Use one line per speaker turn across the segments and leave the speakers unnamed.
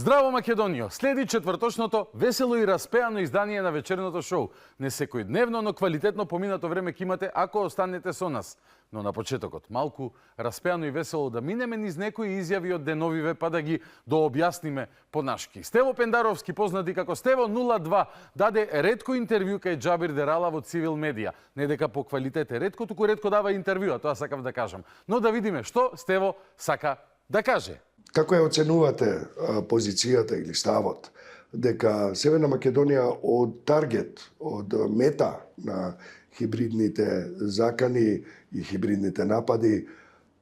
Здраво Македонијо, следи четврточното весело и распеано издание на вечерното шоу. Не секојдневно, но квалитетно поминато време ќе имате ако останете со нас. Но на почетокот, малку распеано и весело да минеме низ некои изјави од деновиве, па да ги дообјасниме понашки. Стево Пендаровски, познати како Стево 02, даде ретко интервју кај Џабир Дерала во Цивил Медија. Не дека по квалитет е ретко, туку ретко дава интервјуа, тоа сакав да кажам. Но да видиме што Стево сака да каже.
Како ја оценувате позицијата или ставот дека Северна Македонија од таргет, од мета на хибридните закани и хибридните напади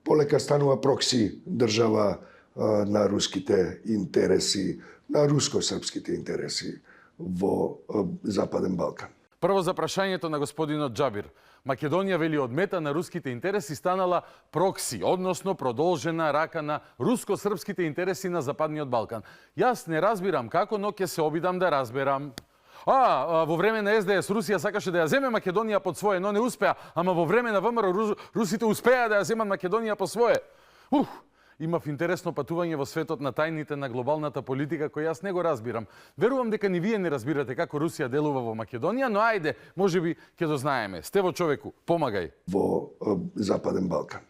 полека станува прокси држава на руските интереси, на руско-српските интереси во Западен Балкан?
Прво за прашањето на господинот Џабир. Македонија, вели, од мета на руските интереси станала прокси, односно продолжена рака на руско-српските интереси на Западниот Балкан. Јас не разбирам како, но ќе се обидам да разберам. Во време на СДС Русија сакаше да ја земе Македонија под своје, но не успеа, ама во време на ВМРО русите успеа да ја земат Македонија по своје. Имав интересно патување во светот на тајните на глобалната политика, кој јас не го разбирам. Верувам дека ни вие не разбирате како Русија делува во Македонија, но ајде, можеби ќе дознаеме. Стево човеку, помагај.
Во Западен Балкан.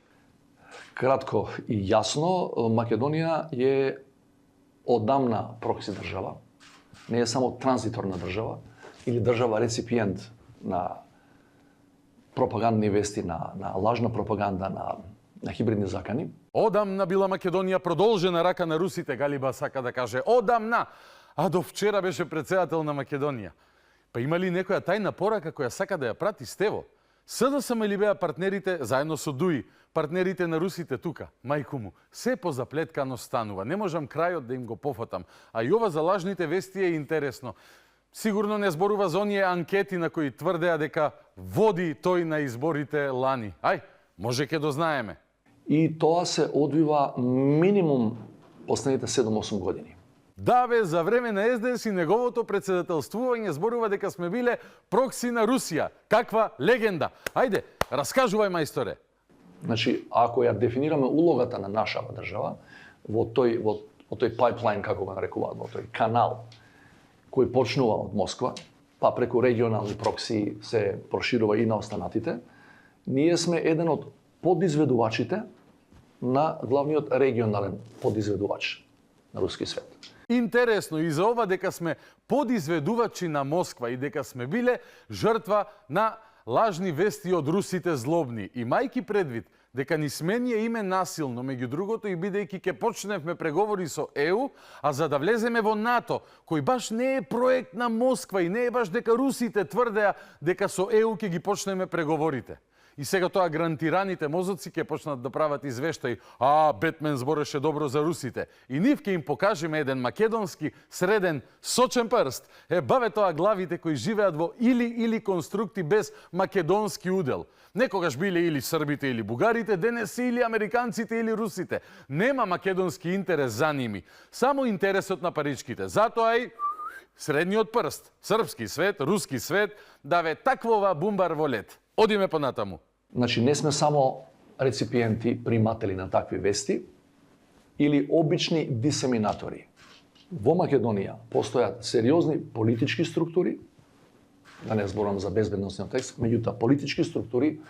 Кратко и јасно, Македонија е одамна прокси држава. Не е само транзиторна држава или држава реципиент на пропагандни вести, на лажна пропаганда, на хибридни закани.
Одамна била Македонија продолжена рака на русите, Галиба сака да каже. Одамна! А до вчера беше претседател на Македонија. Па има ли некоја тајна порака која сака да ја прати Стево? СДСМ ли беа партнерите, заедно со ДУИ, партнерите на русите тука? Мајку му, се позаплеткано станува. Не можам крајот да им го пофатам. А и ова за лажните вести е интересно. Сигурно не зборува за оние анкети на кои тврдеа дека води тој на изборите лани. Ај, може ке дознаеме.
И тоа се одвива минимум последните 7-8 години.
Да бе, за време на СДС и неговото председателствување зборува дека сме биле прокси на Русија. Каква легенда! Ајде, раскажувај, мајсторе.
Значи, ако ја дефинираме улогата на нашава држава во тој пайплайн, како го нарекуваат, во тој канал кој почнува од Москва, па преку регионални прокси се проширува и на останатите, ние сме еден од подизведувачите на главниот регионален подизведувач на руски свет.
Интересно и за ова дека сме подизведувачи на Москва и дека сме биле жртва на лажни вести од русите злобни. И мајки предвид дека ни сменија име насилно, меѓу другото и бидејќи ќе почневме преговори со ЕУ, а за да влеземе во НАТО, кој баш не е проект на Москва и не е баш дека русите тврдеа дека со ЕУ ќе ги почнеме преговорите. И сега тоа грантираните мозоци ќе почнат да прават извештаи. Бетмен збореше добро за русите. И нив ќе им покажеме еден македонски, среден, сочен прст. Баве тоа главите кои живеат во или конструкти без македонски удел. Некогаш биле или србите или бугарите, денес се или американците или русите. Нема македонски интерес за ними. Само интересот на паричките. Затоа и средниот прст. Српски свет, руски свет, даве таквова бумбар во лед. Одиме понатаму.
Значи, не сме само реципиенти, приматели на такви вести или обични дисеминатори. Во Македонија постојат сериозни политички структури, да не зборам за безбедносниот текст, меѓутоа политички структури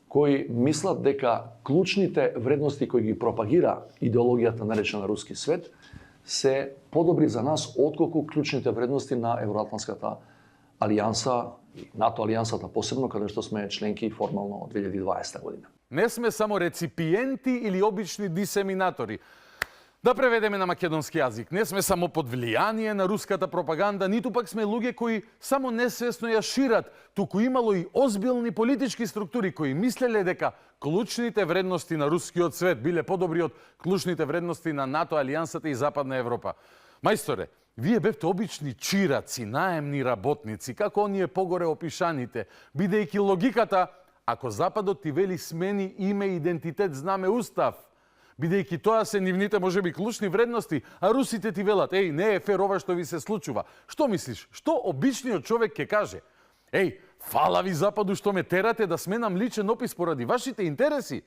кои мислат дека клучните вредности кои ги пропагира идеологијата наречена руски свет се подобри за нас отколку клучните вредности на Евроатлантската алијанса, НАТО алијансата посебно, каде што сме членки формално од 2020 година.
Не сме само реципиенти или обични дисеминатори. Да преведеме на македонски јазик, не сме само под влијание на руската пропаганда, ниту пак сме луѓе кои само несвесно ја шират, туку имало и озбилни политички структури кои мислеле дека клучните вредности на рускиот свет биле подобри од клучните вредности на НАТО алијансата и Западна Европа. Мајсторе, вие бевте обични чираци, наемни работници, како оние погоре опишаните, бидејќи логиката, ако Западот ти вели смени име, идентитет, знаме, устав, бидејќи тоа се нивните можеби клучни вредности, а русите ти велат, не е фер ова што ви се случува. Што мислиш? Што обичниот човек ќе каже? Фала ви Западу што ме терате да сменам личен опис поради вашите интереси.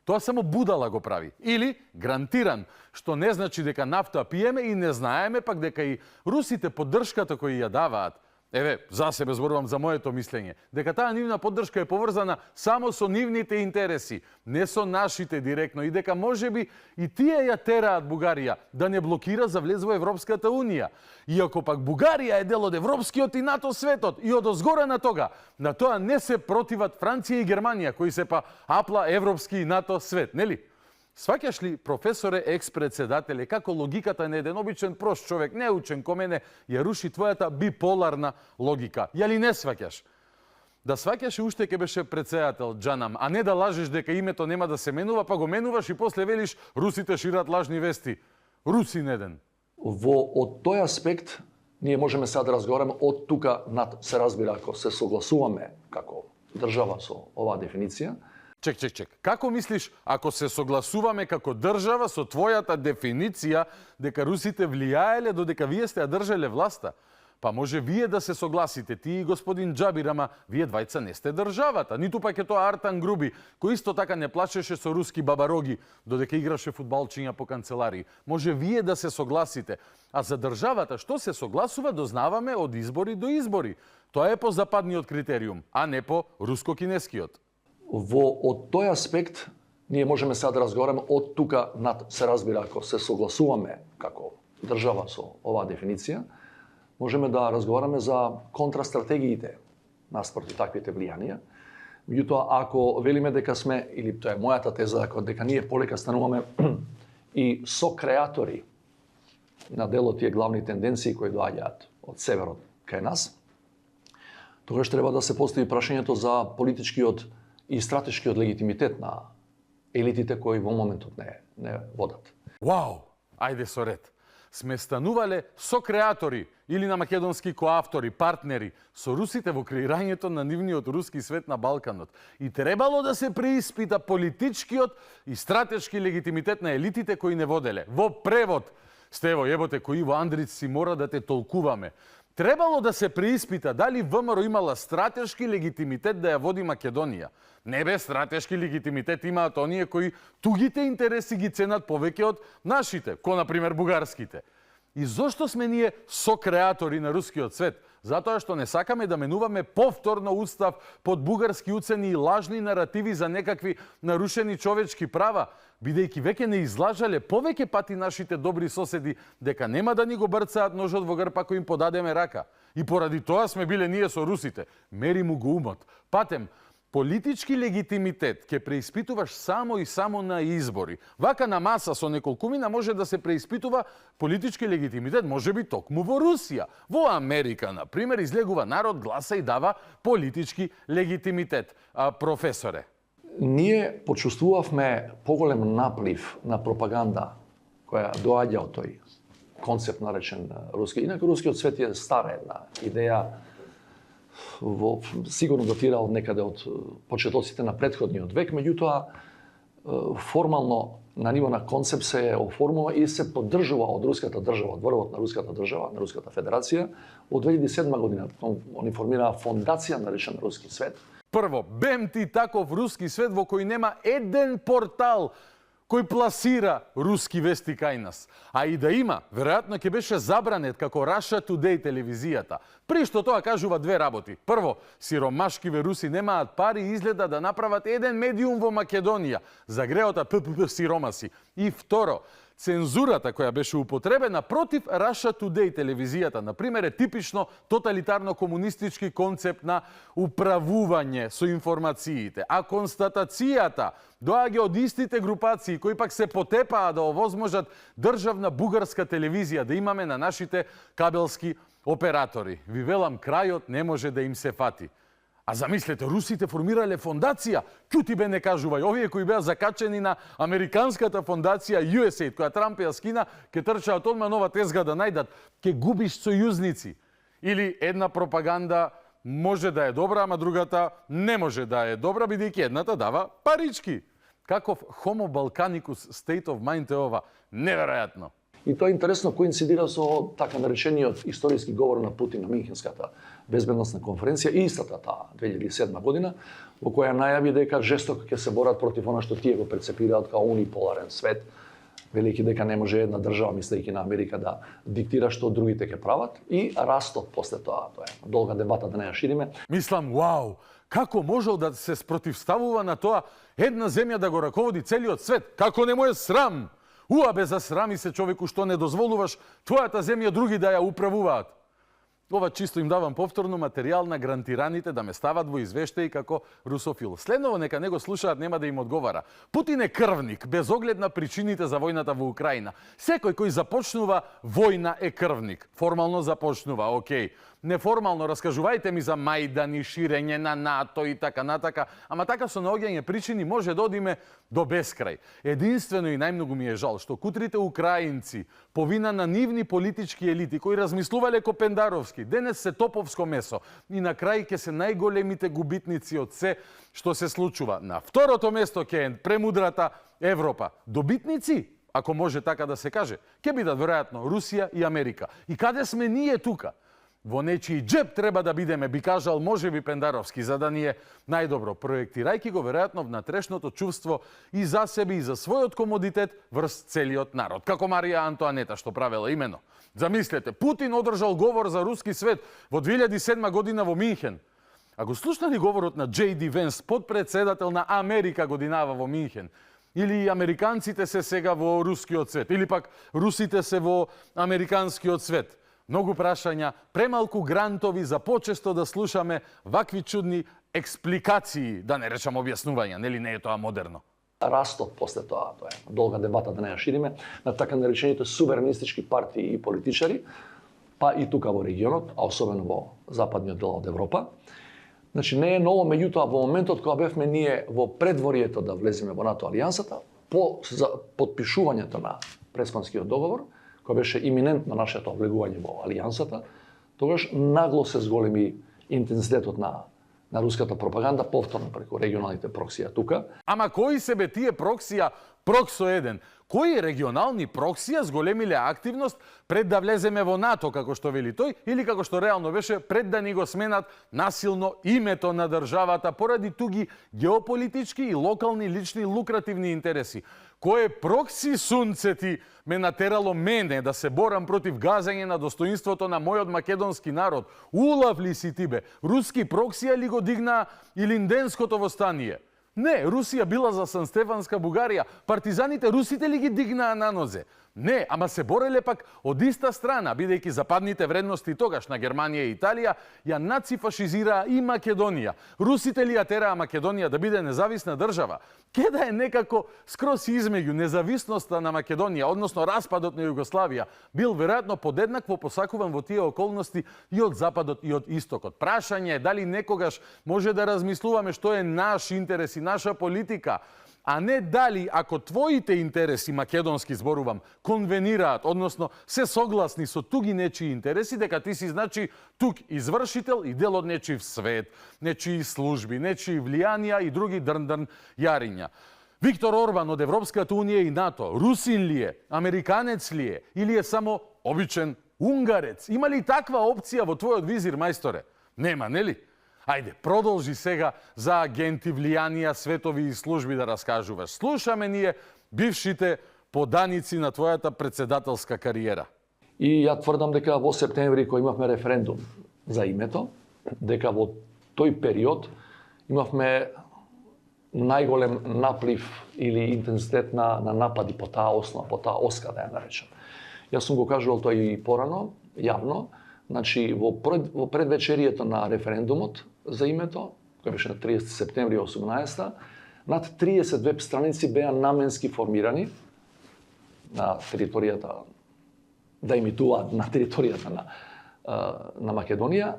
Тоа само будала го прави. Или грантиран, што не значи дека нафта пиеме и не знаеме пак дека и русите поддршката кои ја даваат, еве, за себе зборувам за моето мислење, дека таа нивна поддршка е поврзана само со нивните интереси, не со нашите директно, и дека можеби и тие ја тераат Бугарија да не блокира за влез во Европската Унија. Иако пак Бугарија е дел од европскиот и НАТО светот, и од озгора на тоа не се противат Франција и Германија, кои се па апла европски и НАТО свет, нели? Сваќаш ли, професоре, екс-председателе, како логиката на еден обичен прост човек, неучен ко мене, ја руши твојата биполарна логика? Ја ли не сваќаш? Да сваќаш уште ке беше председател Джанам, а не да лажеш дека името нема да се менува, па го менуваш и после велиш русите шират лажни вести. Русин еден.
Од тој аспект ние можеме сега да разговараме од тука над, се разбира, ако се согласуваме како држава со оваа дефиниција.
Чек. Како мислиш, ако се согласуваме како држава со твојата дефиниција дека русите влијаеле додека вие сте ја држеле власта? Па може вие да се согласите, ти и господин Џабир, ама вие двајца не сте државата. Ниту пак е тоа Артан Груби, кој исто така не плачеше со руски бабароги додека играше фудбалчиња по канцеларии. Може вие да се согласите. А за државата што се согласува дознаваме од избори до избори. Тоа е по западниот критериум, а не по руско-кинескиот.
Од тој аспект ние можеме сега да разговараме од тука над, се разбира, ако се согласуваме како држава со оваа дефиниција, можеме да разговараме за контрастратегиите наспроти таквите влијанија. Меѓутоа, ако велиме дека сме, или тоа е мојата теза, дека ние полека стануваме и сокреатори на дел од тие главни тенденции кои доаѓаат од северот кај нас, тогаш треба да се постави прашањето за политичкиот и стратешкиот легитимитет на елитите кои во моментот не водат.
Вау! Ајде со ред. Сме станувале сокреатори или на македонски коавтори, партнери со русите во креирањето на нивниот руски свет на Балканот. И требало да се преиспита политичкиот и стратешки легитимитет на елитите кои не воделе. Во превод, Стево, еботе, кои во Андрич си мора да те толкуваме. Требало да се преиспита дали ВМРО имала стратешки легитимитет да ја води Македонија. Не бе, стратешки легитимитет имаат оние кои тугите интереси ги ценат повеќе од нашите, ко например бугарските. И зошто сме ние сокреатори на рускиот свет? Затоа што не сакаме да менуваме повторно устав под бугарски уцени и лажни наративи за некакви нарушени човечки права, бидејќи веќе не излажале повеќе пати нашите добри соседи дека нема да ни го брцаат ножот во грб ако им подадеме рака. И поради тоа сме биле ние со русите. Мери му го умот. Патем, политички легитимитет ќе преиспитуваш само и само на избори. Вака на маса со неколкумина може да се преиспитува политички легитимитет, може би токму во Русија. Во Америка, на пример, излегува народ, гласа и дава политички легитимитет. Професоре.
Ние почувствувавме поголем наплив на пропаганда која доаѓа од тој концепт наречен руски. Инаку рускиот свет е стара една идеја, сигурно датира од некаде од почетоците на претходниот век, меѓутоа формално на ниво на концепт се оформува и се поддржува од руската држава, од врвот на руската држава, на руската федерација. Од 2007 година они формираа фондација наречена Руски свет.
Прво, бем ти таков руски свет во кој нема еден портал кој пласира руски вести кај нас. А и да има, веројатно ќе беше забранет како Russia Today телевизијата. При што тоа кажува две работи. Прво, сиромашкиве руси немаат пари и изгледа да направат еден медиум во Македонија за греота ППП сиромаси. И второ, цензурата која беше употребена против Russia Today телевизијата, например, е типично тоталитарно-комунистички концепт на управување со информациите. А констатацијата доаѓа од истите групации кои пак се потепаа да овозможат државна бугарска телевизија да имаме на нашите кабелски оператори. Ви велам, крајот не може да им се фати. А замислете, русите формирале фондација, ќути бе не кажувај, овие кои беа закачени на американската фондација USAID, која Трамп ја скина, ке трчаат одма нова тезга да најдат, ке губиш сојузници. Или една пропаганда може да е добра, ама другата не може да е добра, бидејќи едната дава парички. Каков homo balkanicus state of mind е ова? Неверојатно.
И тоа е интересно, коинцидира со така наречениот историски говор на Путин на Минхенската безбедносна конференција, истата таа 2007 година, во која најави дека жестоко ќе се борат против она што тие го прецепираат као униполарен свет, велики дека не може една држава, мислејќи на Америка, да диктира што другите ќе прават, и растот после тоа е долга дебата, да не ја шириме.
Мислам, вау, како можел да се спротивставува на тоа една земја да го раководи целиот свет? Како не му е срам? Бе, засрами се човеку што не дозволуваш твојата земја други да ја управуваат. Ова чисто им давам повторно материјал на грантираните да ме стават во извештаи како русофил. Следново нека не го слушаат, нема да им одговара. Путин е крвник, без оглед на причините за војната во Украина. Секој кој започнува војна е крвник. Формално започнува, окей. Неформално раскажувајте ми за Мајдан и ширење на НАТО и така натака, ама така со наоѓање причини може да одиме до бескрај. Единствено и најмногу ми е жал што кутрите украинци, по вина на нивни политички елити кои размислувале ко Пендаровски, денес се топовско месо и на крај ќе се најголемите губитници од се што се случува. На второто место ќе е премудрата Европа. Добитници, ако може така да се каже, ќе бидат веројатно Русија и Америка. И каде сме ние тука? Во нечiji джеб треба да бидеме, би кажал можеби Пендаровски, за да ни е најдобро, проектирајќи го веројатно внатрешното чувство и за себе и за својот комодитет врз целиот народ. Како Марија Антоанета што правела имено. Замислете, Путин одржал говор за руски свет во 2007 година во Минхен. А го слушнали говорот на J.D. Венс, подпредседател на Америка годинава во Минхен? Или американците се сега во рускиот свет? Или пак русите се во американскиот свет? Многу прашања, премалку грантови за почесто да слушаме вакви чудни експликации, да не речам објаснувања, нели не е тоа модерно?
Растот после тоа е долга дебата, да не ја шириме, на така наречените суверенистички партии и политичари, па и тука во регионот, а особено во западниот дел од Европа. Значи не е ново, меѓутоа во моментот кога бевме ние во предворието да влеземе во НАТО алијансата, по подпишувањето на Преспанскиот договор, кој беше иминентно нашето влегување во алијансата, тогаш нагло се зголеми интензитетот на руската пропаганда, повторно преку регионалните проксија тука.
Ама кои се бе тие проксија Проксо 1? Кои регионални проксија зголемиле активност пред да влеземе во НАТО, како што вели тој, или како што реално беше пред да ни го сменат насилно името на државата поради туги геополитички и локални лични лукративни интереси? Кое прокси сунце ти ме натерало мене да се борам против газање на достоинството на мојот македонски народ? Улав ли си ти бе? Руски проксија ли го дигна Илинденското востание? Не, Русија била за Санстефанска Бугарија. Партизаните русите ли ги дигнаа на нозе? Не, ама се бореле пак од иста страна, бидејќи западните вредности тогаш на Германија и Италија ја нацифашизираа и Македонија. Русите ли ја тераа Македонија да биде независна држава? Ке да е некако скрос измеѓу независноста на Македонија, односно распадот на Југославија, бил веројатно подеднакво посакуван во тие околности и од западот и од истокот. Прашање е дали некогаш може да размислуваме што е наш интерес и наша политика, а не дали ако твоите интереси, македонски зборувам, конвенираат, односно се согласни со туги нечии интереси, дека ти си значи тук извршител и дел од нечиј свет, нечии служби, нечии влијанија и други дрн јариња. Виктор Орбан од Европската унија и НАТО, русин ли е, американец ли е, или е само обичен унгарец? Има ли таква опција во твојот визир, мајсторе? Нема, нели? Ајде, продолжи сега за агенти, влијанија, светови и служби да раскажуваш. Слушаме ние бившите поданици на твојата председателска кариера.
И ја тврдам дека во септември, кој имавме референдум за името, дека во тој период имавме најголем наплив или интензитет на напади по таа основа, по таа оска, да ја наречам. Јас сум го кажувал тоа и порано, јавно. Значи, во предвечерието на референдумот за името, кој беше на 30 септември 18, над 30 веб страници беа наменски формирани на територијата, да имитуваат на територијата на Македонија,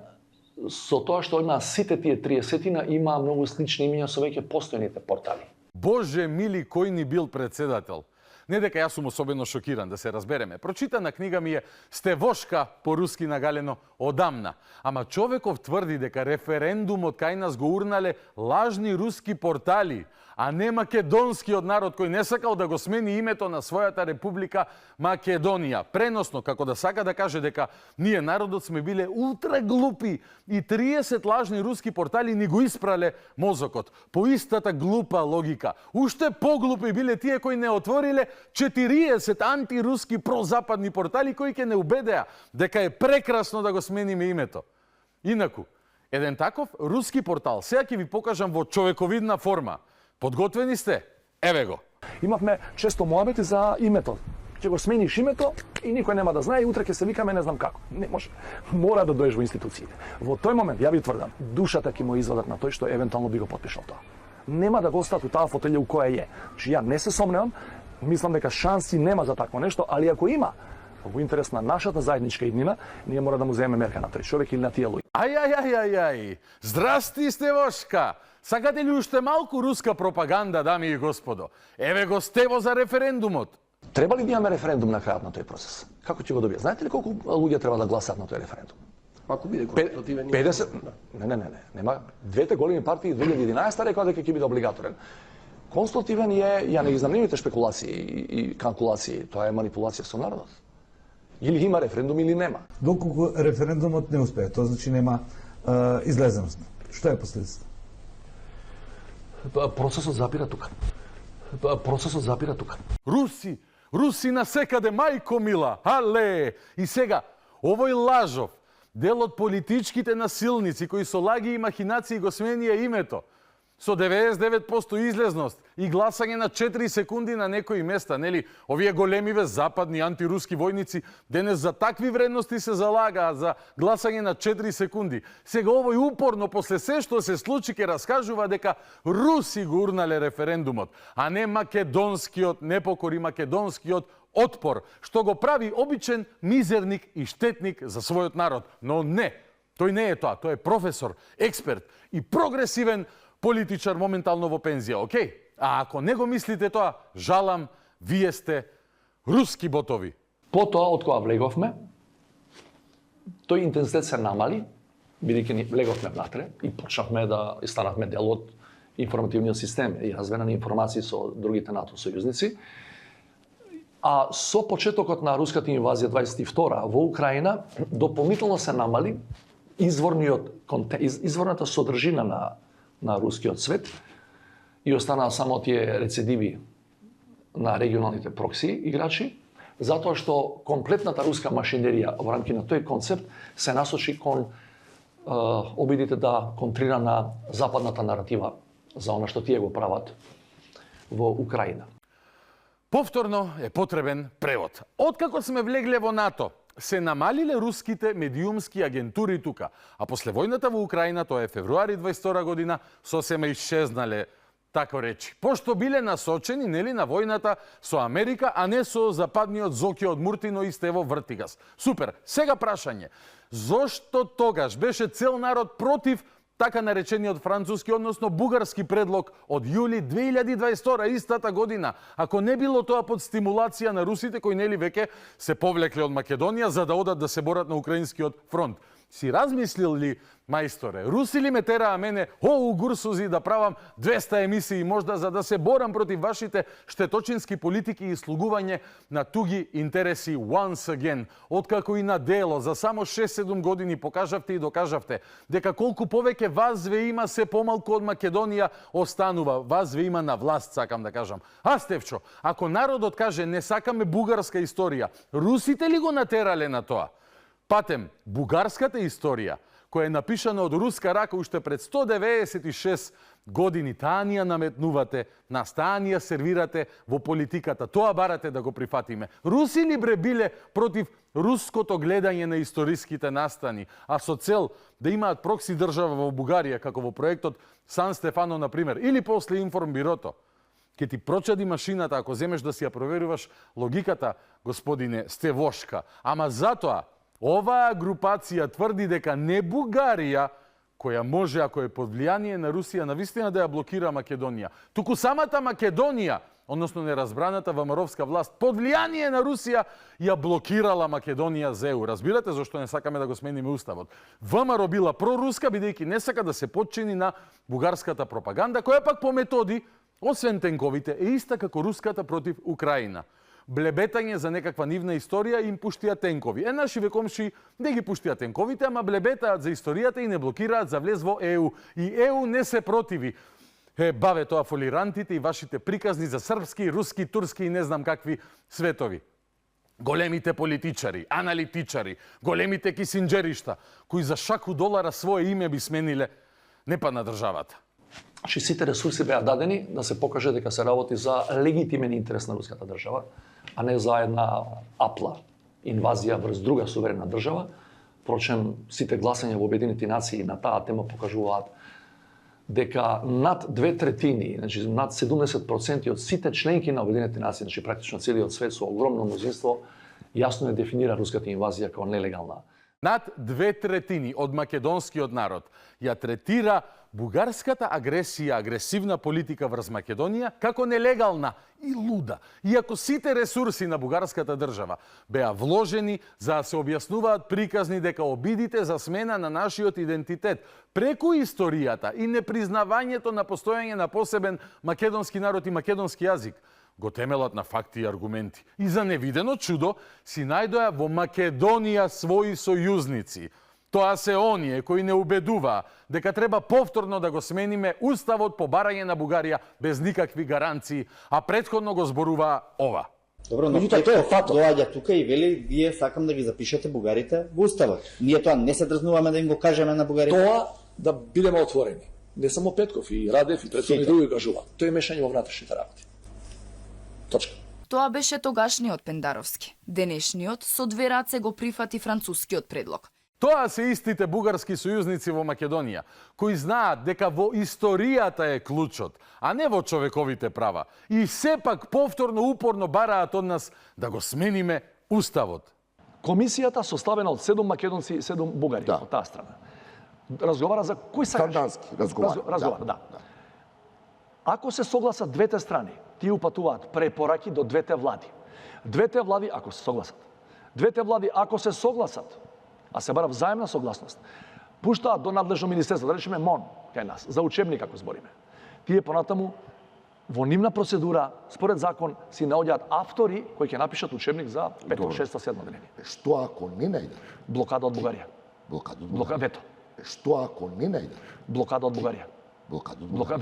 со тоа што има сите тие 30-тина има многу слични имиња со веќе постојните портали.
Боже мили, кој ни бил председател? Не дека јас сум особено шокиран, да се разбереме. Прочитана книга ми е Стевошка по-руски нагалено одамна. Ама човеков тврди дека референдумот кај нас го урнале лажни руски портали, а не македонскиот народ кој не сакал да го смени името на својата република Македонија. Преносно, како да сака да каже дека ние народот сме биле ултра глупи и 30 лажни руски портали ни го испрале мозокот. По истата глупа логика. Уште поглупи биле тие кои не отвориле 40 антируски прозападни портали кои ќе не убедеа дека е прекрасно да го смениме името. Инаку, еден таков руски портал, сега ќе ви покажам во човековидна форма. Подготвени сте? Еве го.
Имавме често моабети за името. Ќе го смениш името и никој нема да знае и утре ќе се викаме не знам како. Не може. Мора да доеш во институциите. Во тој момент, ја ви тврдам, душата ќе му извадат на тој што евентуално би го потпишал тоа. Нема да го остават у таа фотелја у која е. Значи ја не се сомневам, мислам дека шанси нема за такво нешто, али ако има, во интерес на нашата заедничка иднина, ние мора да му земеме мерка на тој човек или на тие луѓе.
Ај. Здрасти, Стевошка. Сакате ли уште малку руска пропаганда, дами и господо? Еве го Стево за референдумот.
Треба ли да имаме референдум на крајот на тој процес? Како ќе го добие? Знаете ли колку луѓе треба да гласат на тој референдум?
Ако биде консултативен...
50... Не. Нема. Двете големи партии 2011 рекоа дека ќе биде облигаторен. Консултативен е, ја не ги знам нивните шпекулации и калкулации. Тоа е манипулација со народот. Или има референдум или нема.
Доколку референдумот не успее, тоа значи нема излезеност. Што е последицата?
Процесот запира тука.
Руси на секаде, мајко мила, але! И сега, овој лажов, дел од политичките насилници кои со лаги и махинации го сменија името, со 99% излезност и гласање на 4 секунди на некои места, нели? Овие големиве западни антируски војници денес за такви вредности се залагаат за гласање на 4 секунди. Сега овој упорно после се што се случи ке раскажува дека руси го урнале референдумот, а не македонскиот непокори, македонскиот отпор, што го прави обичен мизерник и штетник за својот народ. Но не, тој не е тоа, тој е професор, експерт и прогресивен политичар моментално во пензија, окей? А ако не го мислите тоа, жалам, вие сте руски ботови.
Потоа, од кога влеговме, тој интензитет се намали, бидејќи ни влеговме внатре и почнавме да станавме дел од информативниот систем и размена на информации со другите НАТО сојузници. А со почетокот на руската инвазија 22 во Украина, дополнително се намали изворната содржина на рускиот свет и останаа само тие рецидиви на регионалните прокси играчи, затоа што комплетната руска машинерија во рамки на тој концепт се насочи кон обидите да контрира на западната наратива за она што тие го прават во Украина.
Повторно е потребен превод. Откако сме влегле во НАТО, се намалиле руските медиумски агентури тука, а после војната во Украина, тоа е февруари 22 година, сосема исчезнале, тако речи. Пошто биле насочени, нели, на војната со Америка, а не со западниот Зоки од Муртино и Стево Вртигас. Супер. Сега прашање. Зошто тогаш беше цел народ против така наречениот француски, односно бугарски предлог од јули 2022 истата година? Ако не било тоа под стимулација на русите кои нели веќе се повлекле од Македонија за да одат да се борат на украинскиот фронт. Си размислил ли, мајсторе, руси ли ме тераа мене, гурсузи, да правам 200 емисии можда за да се борам против вашите штеточински политики и слугување на туги интереси once again? Откако и на дело за само 6-7 години покажавте и докажавте дека колку повеќе вас ве има, се помалку од Македонија останува. Вас ве има на власт, сакам да кажам. А, Стевчо, ако народот каже не сакаме бугарска историја, русите ли го натерале на тоа? Патем, бугарската историја, која е напишана од руска рака уште пред 196 години, таа ни ја наметнувате, нас таа ни ја сервирате во политиката, тоа барате да го прифатиме. Руси ли бре биле против руското гледање на историските настани, а со цел да имаат прокси држава во Бугарија, како во проектот Сан Стефано, например, или после Информбирото? Ке ти прочади машината ако земеш да си ја проверуваш логиката, господине Стевошка. Ама затоа, оваа групација тврди дека не Бугарија која може, ако е под влијание на Русија, навистина да ја блокира Македонија. Туку самата Македонија, односно неразбраната ВМРО-вска власт, под влијание на Русија ја блокирала Македонија за ЕУ. Разбирате зашто не сакаме да го смениме уставот? ВМРО била проруска, бидејќи не сака да се подчини на бугарската пропаганда, која пак по методи, освен тенковите, е иста како руската против Украина. Блебетање за некаква нивна историја им пуштија тенкови. Нашиве комши не ги пуштија тенковите, ама блебетаат за историјата и не блокираат за влез во ЕУ. И ЕУ не се противи. Баве тоа фолирантите и вашите приказни за српски, руски, турски и не знам какви светови. Големите политичари, аналитичари, големите кисинџеришта, кои за шаку долара свое име би смениле, не па на државата.
Значи, сите ресурси беа дадени да се покаже дека се работи за легитимен интерес на руската држава, а не за една апла инвазија врз друга суверена држава. Впрочем, сите гласања во Обединените нации на таа тема покажуваат дека над 2/3, значи над 70% од сите членки на Обединените нации, значи практично целиот свет со огромно мнозинство, јасно е дефинира руската инвазија како нелегална.
Над 2/3 од македонскиот народ ја третира бугарската агресија, агресивна политика врз Македонија како нелегална и луда. Иако сите ресурси на бугарската држава беа вложени за да се објаснуваат приказни дека обидите за смена на нашиот идентитет преку историјата и непризнавањето на постојање на посебен македонски народ и македонски јазик, го темелат на факти и аргументи. И за невидено чудо си најдоа во Македонија своји сојузници. Тоа се оние кои не убедуваа дека треба повторно да го смениме уставот по барање на Бугарија без никакви гаранции, а претходно го зборуваа ова.
Добро, но Петков доаѓа тука и вели, вие сакам да ги запишете бугарите во уставот. Ние тоа не се дрзнуваме да им го кажеме на бугарите.
Тоа да бидеме отворени. Не само Петков, и Радев, и претходни други кажуваат. Тоа е мешање во внатрешните работи. Точка.
Тоа беше тогашниот Пендаровски. Денешниот со две раце го прифати францускиот предлог.
Тоа се истите бугарски сојузници во Македонија, кои знаат дека во историјата е клучот, а не во човековите права. И сепак повторно упорно бараат од нас да го смениме уставот.
Комисијата составена од 7 македонци и 7 бугари од таа страна. Разговара за кој сакаш?
Страндански разговара.
Да. Ако се согласат двете страни, тие упатуваат препораки до двете влади. Двете влади ако се согласат. Двете влади ако се согласат, а се бара взаемна согласност, пуштаат до надлежно министерство, да речеме МОН, кај нас, за учебник ако збориме. Тие понатаму во нивна процедура, според закон, си наоѓаат автори кои ќе напишат учебник за 5, 6, 7 деление.
Што ако не најде?
Блокада од Бугарија.
Блокада од Бугарија.
Вето.
Што ако не најде?
Блокада од Бугарија.
Блокада од Бугарија.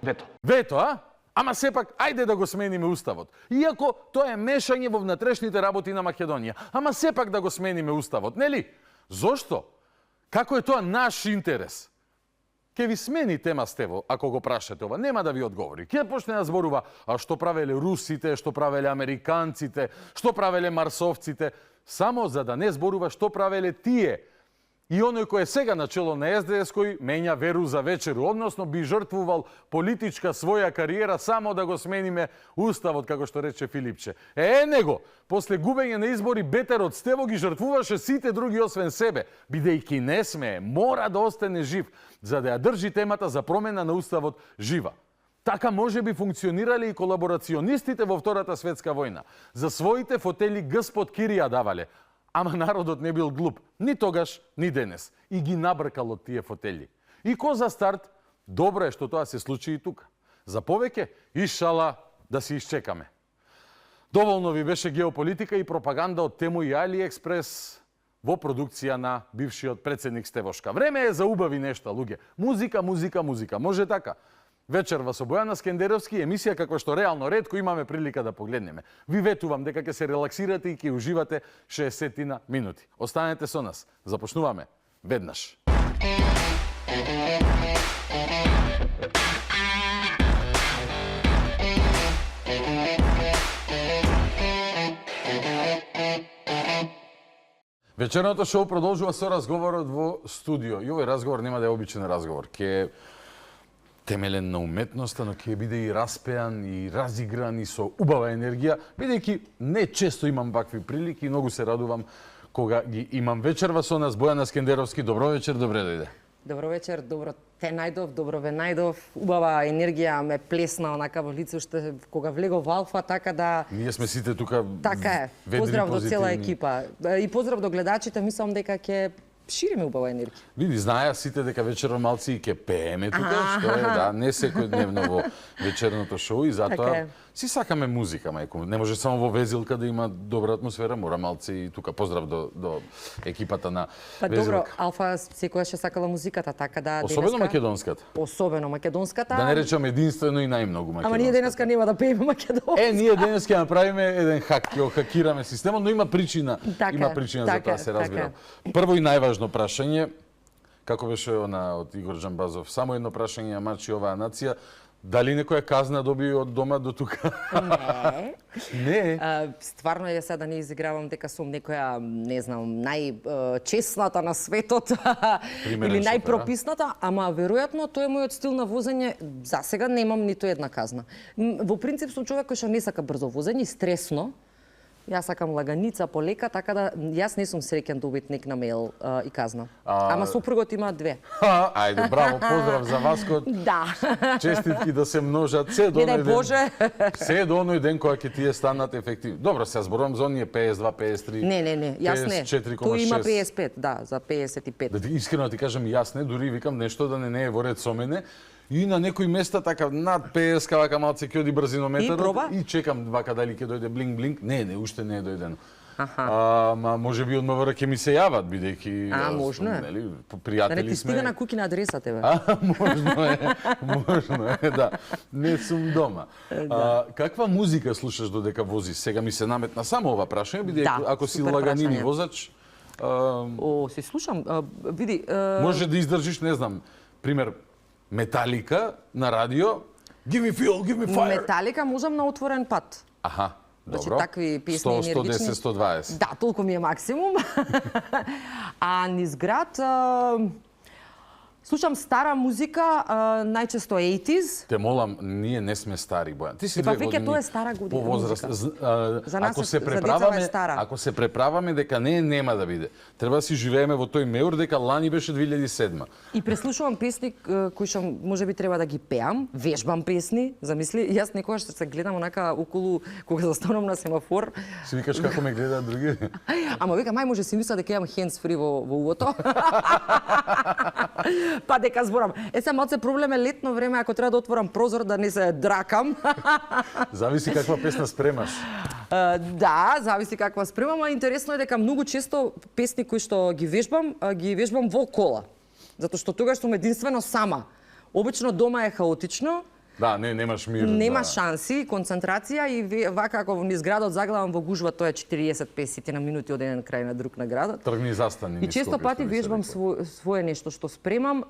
Вето.
Вето, а? Ама сепак, ајде да го смениме уставот. Иако тоа е мешање во внатрешните работи на Македонија. Ама сепак да го смениме уставот, нели? Зошто? Како е тоа наш интерес? Ке ви смени тема Стево, ако го прашате ова, нема да ви одговори. Ке почне да зборува, а што правеле русите, што правеле американците, што правеле марсовците, само за да не зборува што правеле тие. И оној кој е сега на чело на СДС, кој менја веру за вечеру, односно би жртвувал политичка своја кариера само да го смениме уставот, како што рече Филипче. Него, после губење на избори, Бетер од Стево ги жртвуваше сите други освен себе, бидејќи не смее, мора да остане жив, за да ја држи темата за промена на уставот жива. Така може би функционирале и колаборационистите во Втората светска војна. За своите фотели Господ Кирија давале, ама народот не бил глуп, ни тогаш, ни денес. И ги набркал од тие фотели. И ко за старт, добро е што тоа се случи и тука. За повеќе, ишала да си исчекаме. Доволно ви беше геополитика и пропаганда од Тему и Алиекспрес во продукција на бившиот претседник Стевошка. Време е за убави нешта, луѓе. Музика. Може така? Вечерва со Бојана Скендеровски, емисија каква што реално ретко имаме прилика да погледнеме. Ви ветувам дека ќе се релаксирате и ќе уживате 60 минути. Останете со нас. Започнуваме веднаш. Вечерното шоу продолжува со разговорот во студио. И овој разговор нема да е обичен разговор. Ке темелен на уметноста, но ќе биде и распеан и разигран и со убава енергија, бидејќи не често имам вакви прилики и многу се радувам кога ги имам. Вечерва со нас Бојана Скендеровски. Добро вечер, добре дојде.
Добро вечер, добро те најдов, добро ве најдов. Убава енергија ме плесна онака во лице уште кога влегов во Алфа, така да
Ние сме сите тука
така е.
ведри,
Поздрав до цела
позитивни.
екипа и поздрав до гледачите, мислам дека ќе шириме убава енергија.
Види, знаја сите дека вечерва малци и ќе пееме тука, што е, да, не секојдневно во вечерното шоу и
Така
затоа
е.
си сакаме музика, мајко. Не може само во Везилка да има добра атмосфера, мора малци и тука поздрав до екипата на
Па добро,
Везилка.
Алфа секогаш е сакала музиката, така да
Особено
денеска-
македонската.
Особено македонската.
Да не речам единствено и најмногу македонската.
Ама ние денеска нема да пееме македонски.
Ние денес ќе направиме еден хак, ќе хакираме системот, но има причина.
Така
Има
е,
причина за
така
тоа
е,
се
така
разбира. Прво и најважно прашање, како беше она од Игор Джамбазов, само едно прашање ја мачи оваа нација, дали некоја казна доби од дома до тука?
Не.
Не.
Стварно е сега да не изигравам дека сум некоја, не знам, најчесната на светот
Примерен
или
шофер,
најпрописната, ама веројатно тој е мојот стил на возење. За сега немам ниту една казна. Во принцип сум човек кој што не сака брзо возење, стресно. Јас сакам лаганица, полека, така да јас не сум среќен добитник на мејл и казна. Ама супругот има 2.
Ајде, браво, поздрав за Васко.
Да.
Честитки да се множат се до
Не дај
оној ден.
Боже.
Се до оној ден кога ќе тие станат ефективни. Добро, се зборувам за оние 52, 53.
Не, јас не.
54,6.
Тој има 55, да, за 55.
Да ти искрено ти кажам, јас не, дури викам нешто да не е во ред со мене. И на некои места така над 50 вака малце ќе оди брзинометарот
И проба?
и чекам вака дали ќе дојде блинк. Не, уште не е дојдено.
Аха.
Ма може би од МВР ќе ми се јават бидејќи
можно е.
нели,
Да не
пријатели
ти
сме.
стига на куќи на адреса тебе.
Можно е, да. Не сум дома. Каква музика слушаш додека возиш? Сега ми се наметна само ова прашање, бидејќи
Да,
ако си
супер
лаганини
прашање.
возач,
О, се слушам. Види,
може да издржиш, не знам, пример Металика на радио, Give me fuel, give me fire.
Металика можам на отворен пат.
Аха,
Значи,
добро.
такви песни
100,
енергични.
110, 120.
Да, толку ми е максимум. А низ град слушам стара музика, најчесто 80s.
Те молам, ние не сме стари, Бојан. Ти си
Па
2
веќе
години
тоа е стара година
по возраст.
музика. За нас
Ако
е-
се
за децава е
преправаме,
стара.
ако се преправаме дека не нема да биде. Треба да си живееме во тој меур дека лани беше 2007.
И преслушувам песни кои што можеби треба да ги пеам, вежбам песни, замисли, јас некогаш се гледам онака околу кога застанам на семафор,
Си викаш како ме гледаат други?
ама викам ај може си мисля дека имам hands free во увото. Па дека зборам. Се малце проблем е летно време ако треба да отворам прозор да не се дракам.
Зависи каква песна спремаш.
Да, зависи каква спремам, а интересно е дека многу често песни кои што ги вежбам во кола. Затоа што тогаш сум единствено сама. Обично дома е хаотично,
Да, немаш мир.
нема
да.
шанси, концентрација и вака ако низ градот заглавам во гужва, тоа е 40-50 на минути од еден крај на друг на градот.
Тргни застани.
И
низ
често
стопи,
пати
што би се
вежбам
рекло.
свое нешто што спремам,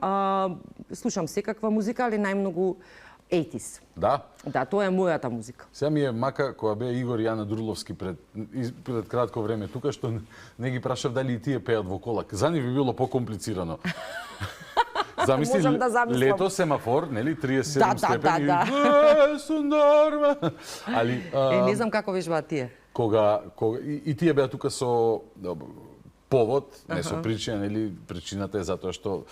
слушам секаква музика, али најмногу 80s.
Да.
Да, тоа е мојата музика.
Сега ми е мака кога беа Игор и Јана Друловски пред кратко време тука, што не ги прашав дали и тие пеат во кола. За нив би било покомплицирано. Замисли,
Можам да замислам.
лето семафор, нели, 37
Да, да,
степени.
да.
Норма. Али,
Не знам како вежбаат тие.
кога и тие беа тука со повод, не со причина, нели, причината е затоа што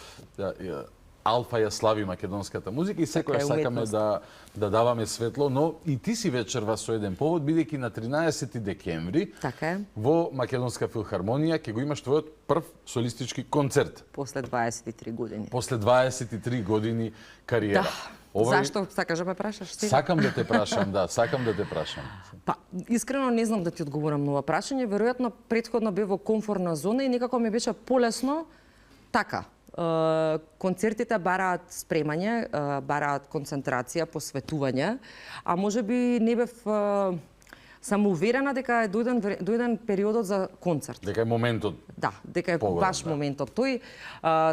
Алфа ја слави македонската музика и секојаш
Така е,
сакаме
уметност.
да даваме светло, но и ти си вечерва со еден повод, бидејќи на 13 декември
Така е.
во Македонска филхармонија ќе го имаш твојот прв солистички концерт
После 23 години.
после 23 години кариера.
Да. Зашто сакаш да ме прашаш? Сега?
Сакам да те прашам, да, сакам да те прашам.
Па, искрено не знам да ти одговорам на ова прашање. Веројатно претходно бев во комфортна зона и некако ми беше полесно така. Концертите бараат спремање, бараат концентрација, посветување, а можеби не бев самоуверена дека е дојден периодот за концерт.
Дека е моментот.
Да, дека е
Поголем,
баш
да.
моментот. Тој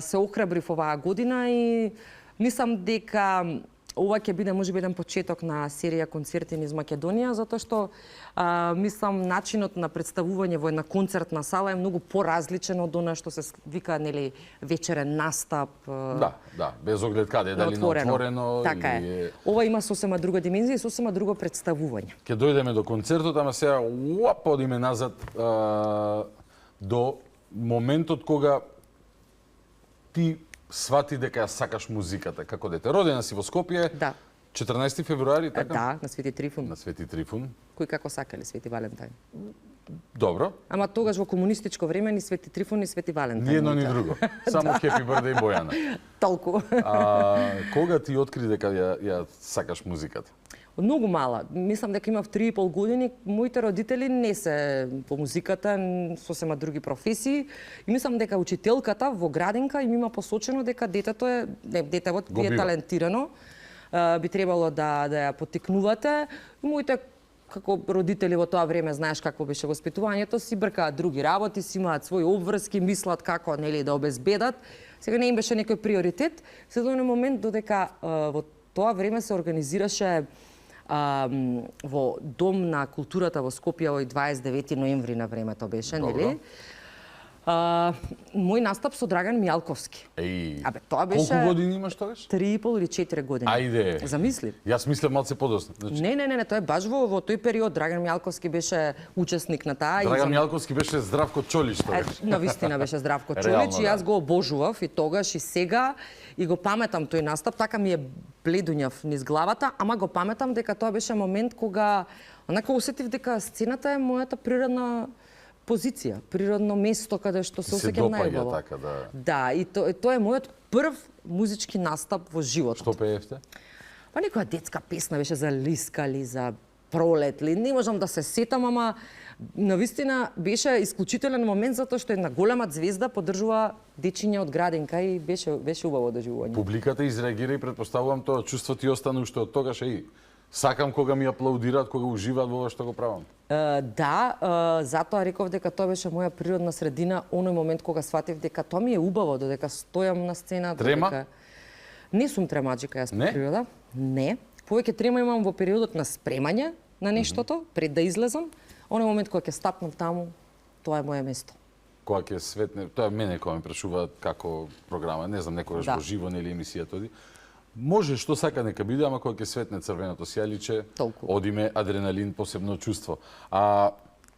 се охрабрив оваа година и мислам дека ова ќе биде можеби еден почеток на серија концерти низ Македонија, затоа што мислам начинот на представување во една концертна сала е многу поразличен од она што се вика нели вечерен настап.
Да, без оглед каде, дали на отворено
Така
или
е. Ова има сосема друга димензија и сосема друго представување.
Ќе дојдеме до концертот, ама сега одиме назад до моментот кога ти свати дека ја сакаш музиката како дете? Родена си во Скопје,
Да.
14 февруари, така?
Да, на Свети Трифун.
На Свети Трифун.
Кој како сакале Свети Валентај.
Добро.
Ама тогаш во комунистичко време ни Свети Трифун ни Свети Валентај.
Ни едно ни друго. Само Happy Birthday Бојана.
Толку.
Кога ти откри дека ја сакаш музиката?
Од многу мала. Мислам дека имав 3,5 години. Моите родители не се по музиката, сосема други професии. И мислам дека учителката во градинка им има посочено дека детето е, детевот
Го
е
бива.
талентирано. Би требало да ја поттикнувате. И моите како родители во тоа време, знаеш какво беше воспитувањето, си бркаат други работи, си имаат своји обврски, мислат како нели да обезбедат. Сега не им беше некој приоритет. Се до еден момент додека во тоа време се организираше во Дом на културата во Скопје овој 29 ноември на времето беше, нели? Мој настап со Драган Мијалковски.
Еј,
Абе, тоа беше
колку години имаш тогаш?
3,5 или 4 години.
Ајде.
Замисли.
Јас мислев малце подоцна. Значи,
Не, тоа е баш во тој период Драган Мијалковски беше учесник на таа.
Драган Мијалковски беше Здравко Чолич тогаш.
На вистина беше Здравко
Реално,
Чолич и јас го обожував и тогаш и сега и го паметам тој настап, така ми е бледуњав низ главата, ама го паметам дека тоа беше момент кога онака осетив дека сцената е мојата природна позиција, природно место каде што се
Се
осеќам
допаѓа
најубаво.
така, да.
Да, и тоа е мојот прв музички настап во животот.
Што пеевте?
Па некоја детска песна беше за лискали, за пролетли. Не можам да се сетам, ама навистина беше исклучителен момент затоа што една голема звезда поддржува дечиња од градинка и беше убаво доживување.
Публиката изреагира и претпоставувам тоа чувство ти остана уште од тогаш и сакам кога ми аплаудираат, кога уживаат во ова што го правам.
Затоа реков дека тоа беше моја природна средина, оној момент кога сватив дека тоа ми е убаво, додека стојам на сцена.
Трема?
Додека... Не сум тремаџика јас по
Не?
природа. Не. Повеќе трема имам во периодот на спремање на нештото, пред да излезам. Оној момент кога ќе стапнам таму, тоа е моје место.
Кога ќе светне, тоа мене кога ме прашуваат како програма, не знам некогаш
Да.
во живо нели емисијата оди. Може што сака нека биде, ама кога ќе светне црвеното сјаличе,
Толку.
одиме адреналин, посебно чувство. А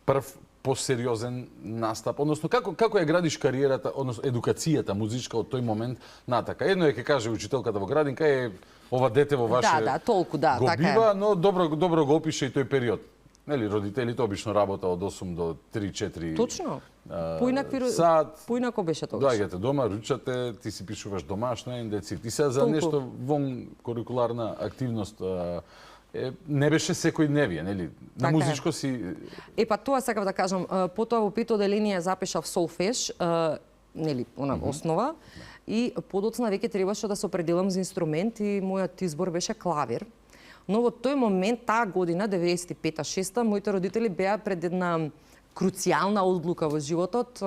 прв посериозен настап, односно како ја градиш кариерата, односно едукацијата музичка од тој момент натака. Едно е ќе каже учителката во градинка е ова дете во ваше
Да, толку, да,
го
така
бива,
е.
но добро го опише и тој период. Нели, родителите обично работа од 8 до 3-4
Точно. Поинакви
сат.
поинако беше тогаш.
Доаѓате дома, ручате, ти си пишуваш домашно и деци. Ти се за
Толку.
нешто вон curricularна активност не беше секој дневие, нели? На
Така е.
музичко си
Па тоа сакав да кажам, потоа во пето оделение запишав солфеж, нели, она основа, и подоцна веќе требаше да се определам за инструмент и мојот избор беше клавир. Но во тој момент, таа година, 95-6, моите родители беа пред една круцијална одлука во животот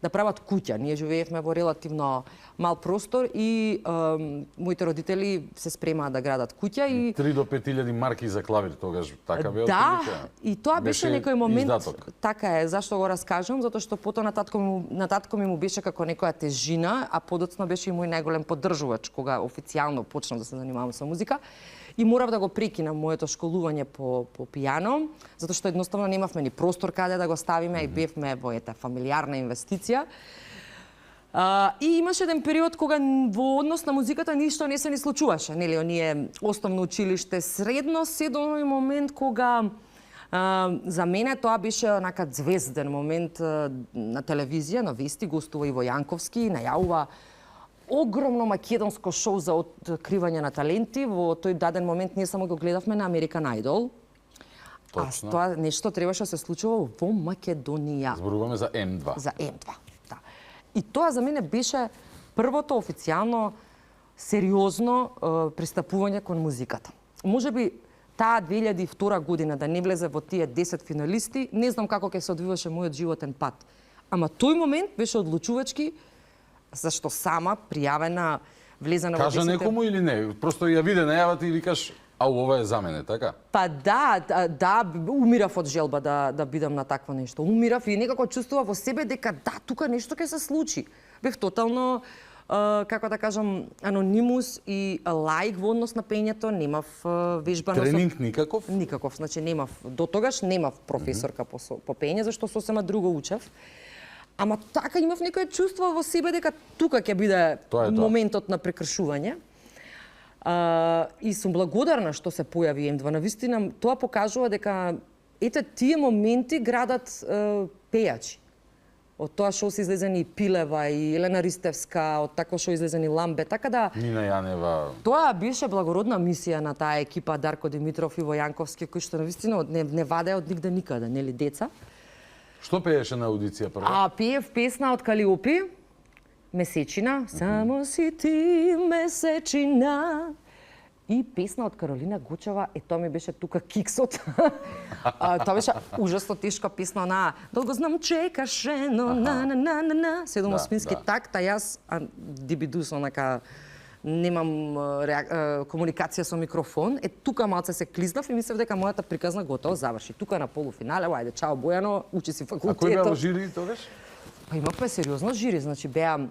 да прават куќа. Ние живеевме во релативно мал простор и моите родители се спремаат да градат куќа и
3 до 5000 марки за клавир тогаш, така бе
да,
отприлика?
и тоа беше некој момент,
издаток.
така е, зашто го раскажам, затоа што потоа на татко ми му беше како некоја тежина, а подоцна беше и мој најголем поддржувач кога официјално почнав да се занимавам со музика. И морав да го прекинам моето школување по пијано, затоа што едноставно немавме ни простор каде да го ставиме и бевме во фамилиарна инвестиција. И имаше еден период кога во однос на музиката ништо не се ни случуваше. Нели, оние основно училиште, средно, се до оној момент кога за мене тоа беше онака звезден момент на телевизија, на вести, гостува Иво Јанковски и најавува огромно македонско шоу за откривање на таленти. Во тој даден момент ние само го гледавме на American Idol.
Точно.
А тоа нешто требаше да се случува во Македонија.
Зборуваме за М2.
За М2, да. И тоа за мене беше првото официјално сериозно пристапување кон музиката. Можеби таа 2002 година да не влезе во тие 10 финалисти, не знам како ќе се одвиваше мојот животен пат. Ама тој момент беше одлучувачки, зашто сама пријавена, влезена во 10.
Кажа некому или не? Просто ја виде најавата и викаш, ау, ова е за мене, така?
Па да, умирав од желба да бидам на такво нешто. Умирав и некако чувствував во себе дека да, тука нешто ќе се случи. Бев тотално, како да кажам, анонимус и лаик во однос на пењето, немав вежбано.
Тренинг никаков?
Никаков, значи немав, до тогаш немав професорка по пење, зашто сосема друго учев. Ама така имав некој чувство во себе дека тука ќе биде
Тоа е тоа.
моментот на прекршување. И сум благодарна што се појави М2. Навистина, тоа покажува дека ете тие моменти градат пејачи. Од тоа шоу се излезени Пилева и Елена Ристевска, од такво шоу излезени Ламбе, така да
Нина Јанева.
тоа беше благородна мисија на таа екипа Дарко Димитров и Иво Јанковски, кои што навистина не ваде од нигде никаде, нели деца.
Што пееше на аудиција прво?
А пеев песна од Калиопи, Месечина, само си ти месечина. И песна од Каролина Гочева, тоа ми беше тука киксот. Тоа беше ужасно тешка песна на долго знам чекаше, но на седомосмински такт, а јас дибидус онака немам комуникација со микрофон. Тука малце се клизнав и мислев дека мојата приказна готово заврши. Тука на полуфинале, ајде, чао Бојано, учи си факултетот.
А кој беа во жири тогаш?
Па имавме сериозно жири, значи беа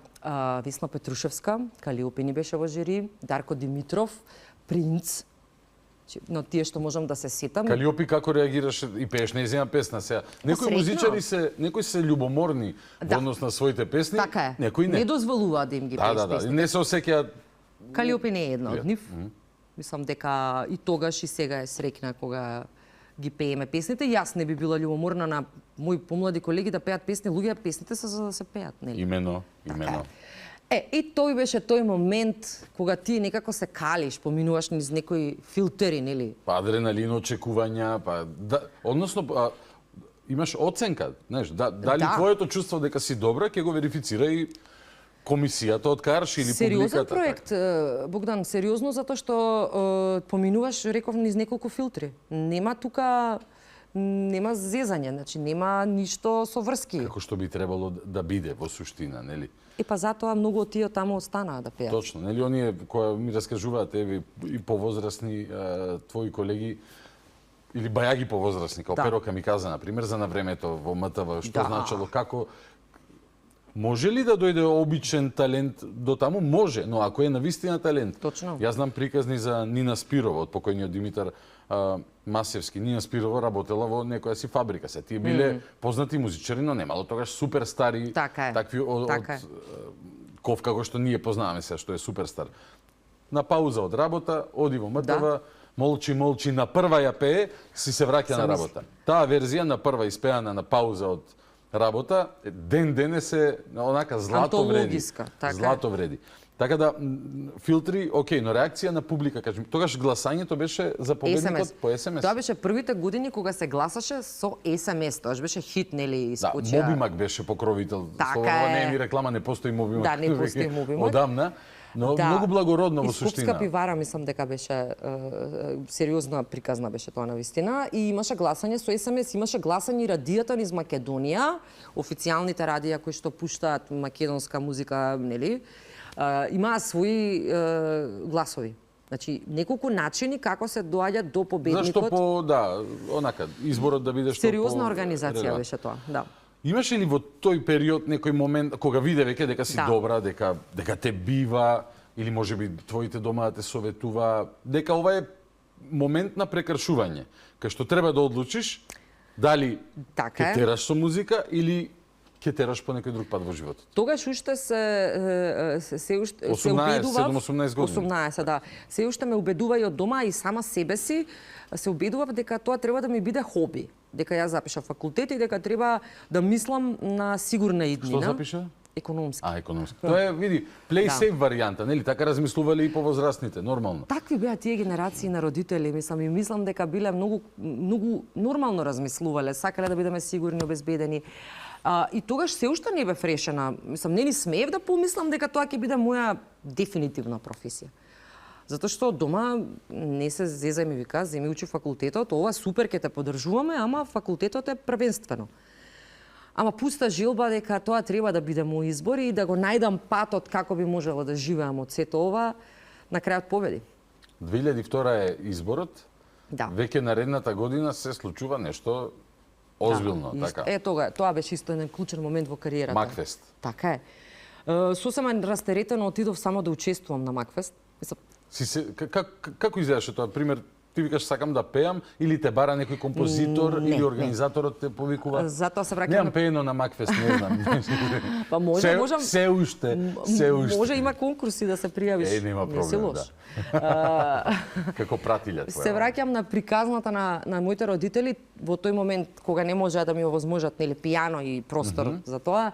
Весна Петрушевска, Калиопи ни беше во жири, Дарко Димитров, Принц, но тие што можам да се сетам.
Калиопи како реагираше и пееш нејзина песна сега? Некои музичари некои се љубоморни во однос на своите песни,
така е.
некои не.
Не дозволуваат да им ги пееш песни.
Не се осеќаат.
Калиопи не е една од нив. Мислам дека и тогаш и сега е среќна кога ги пееме песните. Јас не би била љубоморна на мои помлади колеги да пеат песни, луѓе песните се за да се пеат, нели?
Имено.
И тој беше тој момент кога ти некако се калиш, поминуваш низ некои филтери, нели?
Па адреналин, очекувања, односно имаш оценка, знаеш, дали твоето чувство дека си добра ќе го верифицира и комисијата од Карш или
сериозен
публиката.
Проект, Богдан, сериозно затоа што поминуваш, реков, низ неколку филтри. Нема тука нема зезање, значи нема ништо со врски.
Како што би требало да биде во суштина, нели?
Па затоа многу од тие таму останаа да пеат.
Точно, нели оние кои ми раскажуваат еве и повозрасни твои колеги или бајаги повозрасни, као Перо Камиказа на пример, за на времето во МТВ, што значело како може ли да дојде обичен талент до таму? Може, но ако е навистина талент.
Точно.
Јас знам приказни за Нина Спирова, од покојниот Димитар Масевски. Нина Спирова работела во некоја си фабрика. Се тие биле познати музичари, но немало тогаш суперстари, такви од ков како што ние познаваме сега, што е суперстар. На пауза од работа, оди во МТВ, молчи, на прва ја пее, си се враќа на работа. Таа верзија на прва испеана на пауза од работа, ден се онака злато вреди. Злато вреди. Така да, филтри, окей, но реакција на публика, кажем, тогаш гласањето беше за победникот по СМС.
Тоа беше првите години кога се гласаше со СМС, тоа беше хит, нели, искочија.
Да, Мобимак беше покровител. Ова не е ни реклама, не постои Мобимак.
Да, не постои Мобимак.
Одамна. Но многу благородно во суштина.
И Скопска пивара, мислам дека беше сериозна приказна беше тоа навистина. И имаше гласање со СМС, имаше гласање и радијата низ Македонија, официјалните радија кои што пуштаат македонска музика, нели, имаа своји гласови. Значи, неколку начини како се доаѓа до победникот.
Зашто онака, изборот да биде што
сериозна организација беше тоа, да.
Имаше ли во тој период некој момент кога виде веќе дека си добра, дека те бива или можеби твоите дома да те советува, дека ова е момент на прекршување, кај што треба да одлучиш дали ќе тераш со музика или ќе тераш по некој друг пат во животот?
Тогаш уште се убедував
18 години.
18, да. Се уште ме убедува и од дома и сама себе си се убедував дека тоа треба да ми биде хоби. Дека јас запишав факултет и дека треба да мислам на сигурна иднина.
Што запиша?
Економски.
Економски. Тоа е, види, play safe варијанта, нели? Така размислувале и повозрастните, нормално.
Такви беа тие генерации на родители, мислам дека биле многу нормално размислувале, сакале да бидеме сигурни, обезбедени. И тогаш се уште не бев решена. Не ни смеев да помислам дека тоа ќе биде моја дефинитивна професија. Затоа што дома не се зезај ми вика, земи учи факултетот, ова супер ќе те поддржуваме, ама факултетот е првенствено. Ама пуста желба дека тоа треба да биде мој избор и да го најдам патот како би можела да живеам од сето ова, на крајот победи.
2002 е изборот.
Да.
Веќе наредната година се случува нешто озбилно, така.
Тоа беше исто еден клучен момент во кариерата.
Макфест.
Така е. Сосема растеретено отидов само да учествувам на Макфест.
Како изгледаше тоа? Пример, ти викаш сакам да пеам или те бара некој композитор или организаторот те повикува?
Затоа се враќам
Немам пеено на Макфест, не знам.
Па може, можам.
Се уште.
Може има конкурси да се пријавиш.
Нема
Не си
проблем,
лош.
Како пратилја твоја.
Се враќам на приказната на моите родители во тој момент кога не можеа да ми овозможат нели пијано и простор за тоа.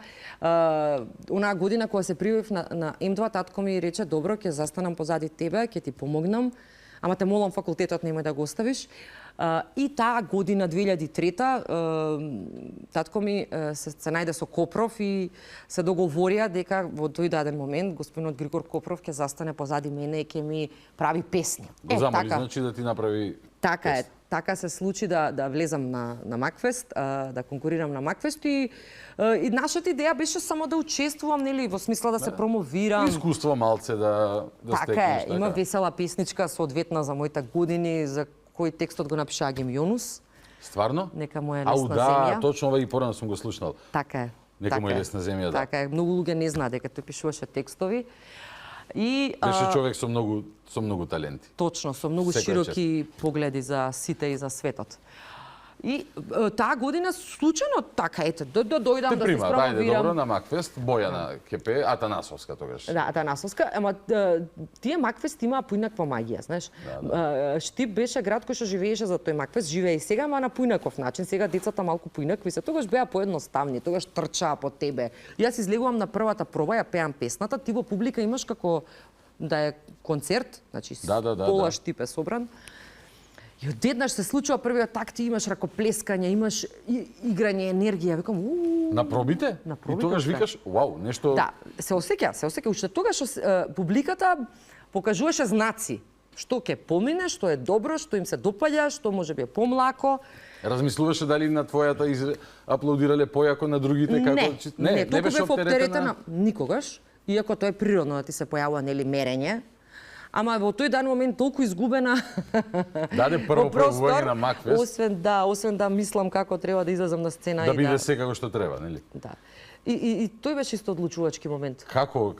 Онаа година кога се пријавив на М2, татко ми рече: "Добро, ќе застанам позади тебе, ќе ти помогнам, ама те молам факултетот немој да го оставиш." И таа година 2003 татко ми се најде со Копров и се договорија дека во тој даден момент господинот Григор Копров ќе застане позади мене и ќе ми прави песни.
Го замоли, значи да ти направи
Така е. Така се случи да влезам на Макфест, да конкурирам на Макфест и нашата идеја беше само да учествувам, нели, во смисла да се промовирам.
Искуство малце да стекнеш.
Така е, има весела песничка соодветна за моите години, за кој текстот го напиша Агим Јонус.
Стварно?
Нека му е
Ау,
лесна
да,
земја.
точно ова и порано сум го слушнал.
Така е.
Нека му е лесна земја, да.
Така е. Многу луѓе не знаат дека тој пишуваше текстови. И
Беше човек со многу таленти.
точно, со многу
Секоја
широки погледи за сите и за светот. И таа година случајно така ете, да дојдам
Те
да се
прима, дајде добро
спромовирам.
на Макфест, Бојана КП, Атанасовска тогаш.
Да, Атанасовска, ама тие Макфест имаа поинаква магија, знаеш. Штип беше град кој што живееше за тој Макфест, живее и сега, ама на поинаков начин. Сега децата малку поинакви се, тогаш беа поедноставни, тогаш трчаа по тебе. Јас излегувам на првата проба, ја пеам песната, ти во публика имаш како да е концерт, значи пола Штип е собран. И одеднаш се случува првиот такт, ти имаш ракоплескање, имаш играње, енергија. Викам,
На пробите?
На
И
пробите,
тогаш
да.
викаш, вау, нешто...
Да, се осеќа. Уште тогаш публиката покажуваше знаци. Што ќе помине, што е добро, што им се допаѓа, што може би е помлако.
Размислуваше дали на твојата аплаудирале појако на другите?
Не, толку
беше
бев оптеретена никогаш, иако тоа е природно да ти се појавува нели мерење. Ама во тој дан момент толку изгубена.
Даде прво проувување на Макфест.
Освен да мислам како треба да излезам на сцена
Да
и
биде секако што треба, нели?
Да. И тој беше исто одлучувачки момент.
Како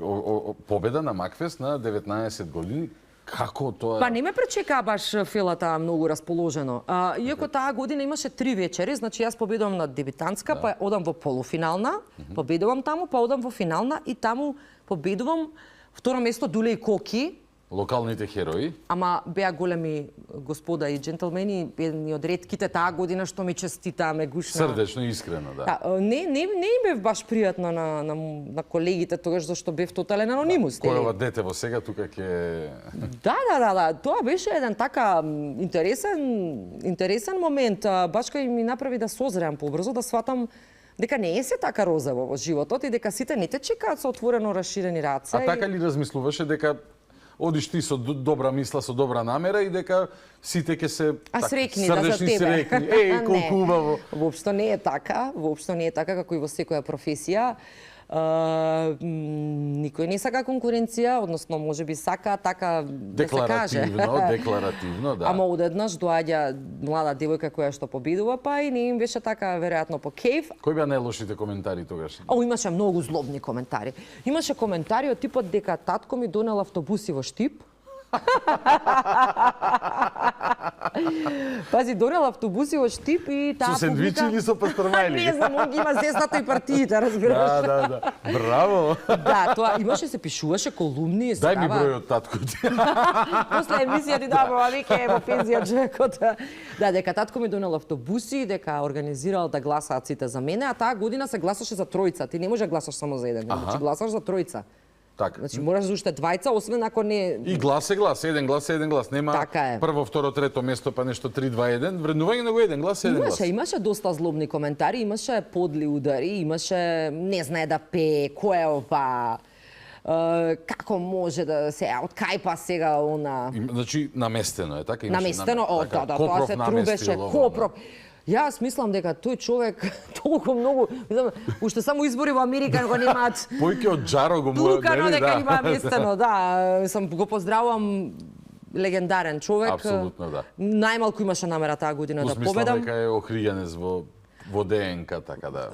победа на Макфест на 19 години? Како тоа?
Па не ме пречекаа баш филата многу расположено. Иако таа година имаше 3 вечери, значи јас победувам на дебитантска, па одам во полуфинална, победувам таму, па одам во финална и таму победувам второ место Дуле и Коки.
Локалните херои.
Ама беа големи господа и джентлмени, едни од ретките таа година што ми честитаа, ме гушна.
Срдечно и искрено, да.
Не им бев баш пријатна на колегите тогаш зашто бев тотален анонимус.
Кој ова дете во сега тука ќе...
Да. Тоа беше еден така интересен момент. Баш кај ми направи да созреам побрзо, да сватам дека не е се така розово во животот и дека сите не те чекаат со отворено расширени раце.
А така ли размислуваше дека одиш ти со добра мисла, со добра намера и дека сите ќе се
срекни
срдечни,
да за тебе.
срекни. Колку убаво.
Воопшто не е така, како и во секоја професија. Никој не сака конкуренција, односно можеби сака така да се каже.
Декларативно, да.
Ама одеднаш доаѓа млада девојка која што победува, па и не им беше така веројатно по кејф.
Кои беа најлошите коментари тогаш?
Имаше многу злобни коментари. Имаше коментари од типот дека татко ми донел автобуси во Штип. Пази, донел автобуси во Штип и таа
со сендвичи
публика...
или со пастормајли?
Не знам, он ги има зесната и партиите, разбираш.
Да. Браво.
Да, тоа имаше, се пишуваше колумни.
Дај ми бројот татко ти.
После емисија ти дава, вике во пензија човекот. Да, дека татко ми донел автобуси, дека организирал да гласаат сите за мене, а таа година се гласаше за тројца. Ти не може да гласаш само за еден, значи гласаш за тројца.
Така.
Значи мораш за уште двајца, освен ако не...
И глас е глас, еден глас. Нема
Така е.
прво, второ, трето место, па нешто 3-2-1. Вреднување на го еден глас.
Имаше доста злобни коментари, имаше подли удари, имаше не знае да пее, кој е ова, како може да се, од кај па сега она...
Значи, наместено е, така?
Наместено, тоа се трубеше, Копров. Јас мислам дека тој човек толку многу, уште само избори во Америка го немаат.
Појќе од Джаро го му
Тукано дека има местено, да. Го поздравувам, легендарен човек.
Апсолутно, да.
Најмалку имаше намера таа година да победам.
Мислам дека е охријанец во во ДНК, така да.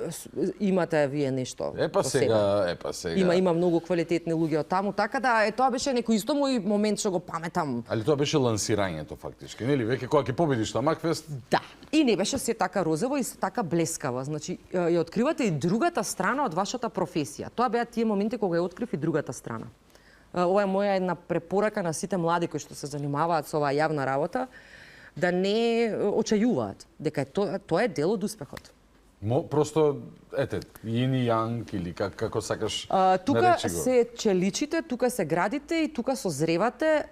Имате вие нешто.
Епа сега.
Има многу квалитетни луѓе од таму, така да тоа беше некој исто мој момент што го паметам.
Али тоа беше лансирањето фактички, нели? Веќе кога ќе победиш на Макфест,
Да. И не беше се така розово и се така блескаво. Значи, ја откривате и другата страна од вашата професија. Тоа беа тие моменти кога ја открив и другата страна. Ова е моја една препорака на сите млади кои што се занимаваат со оваа јавна работа, да не очајуваат, дека тоа е дел од успехот.
Просто, ете, Йин и Јанг или како сакаш
Тука
наречи го.
се челичите, тука се градите и тука созревате.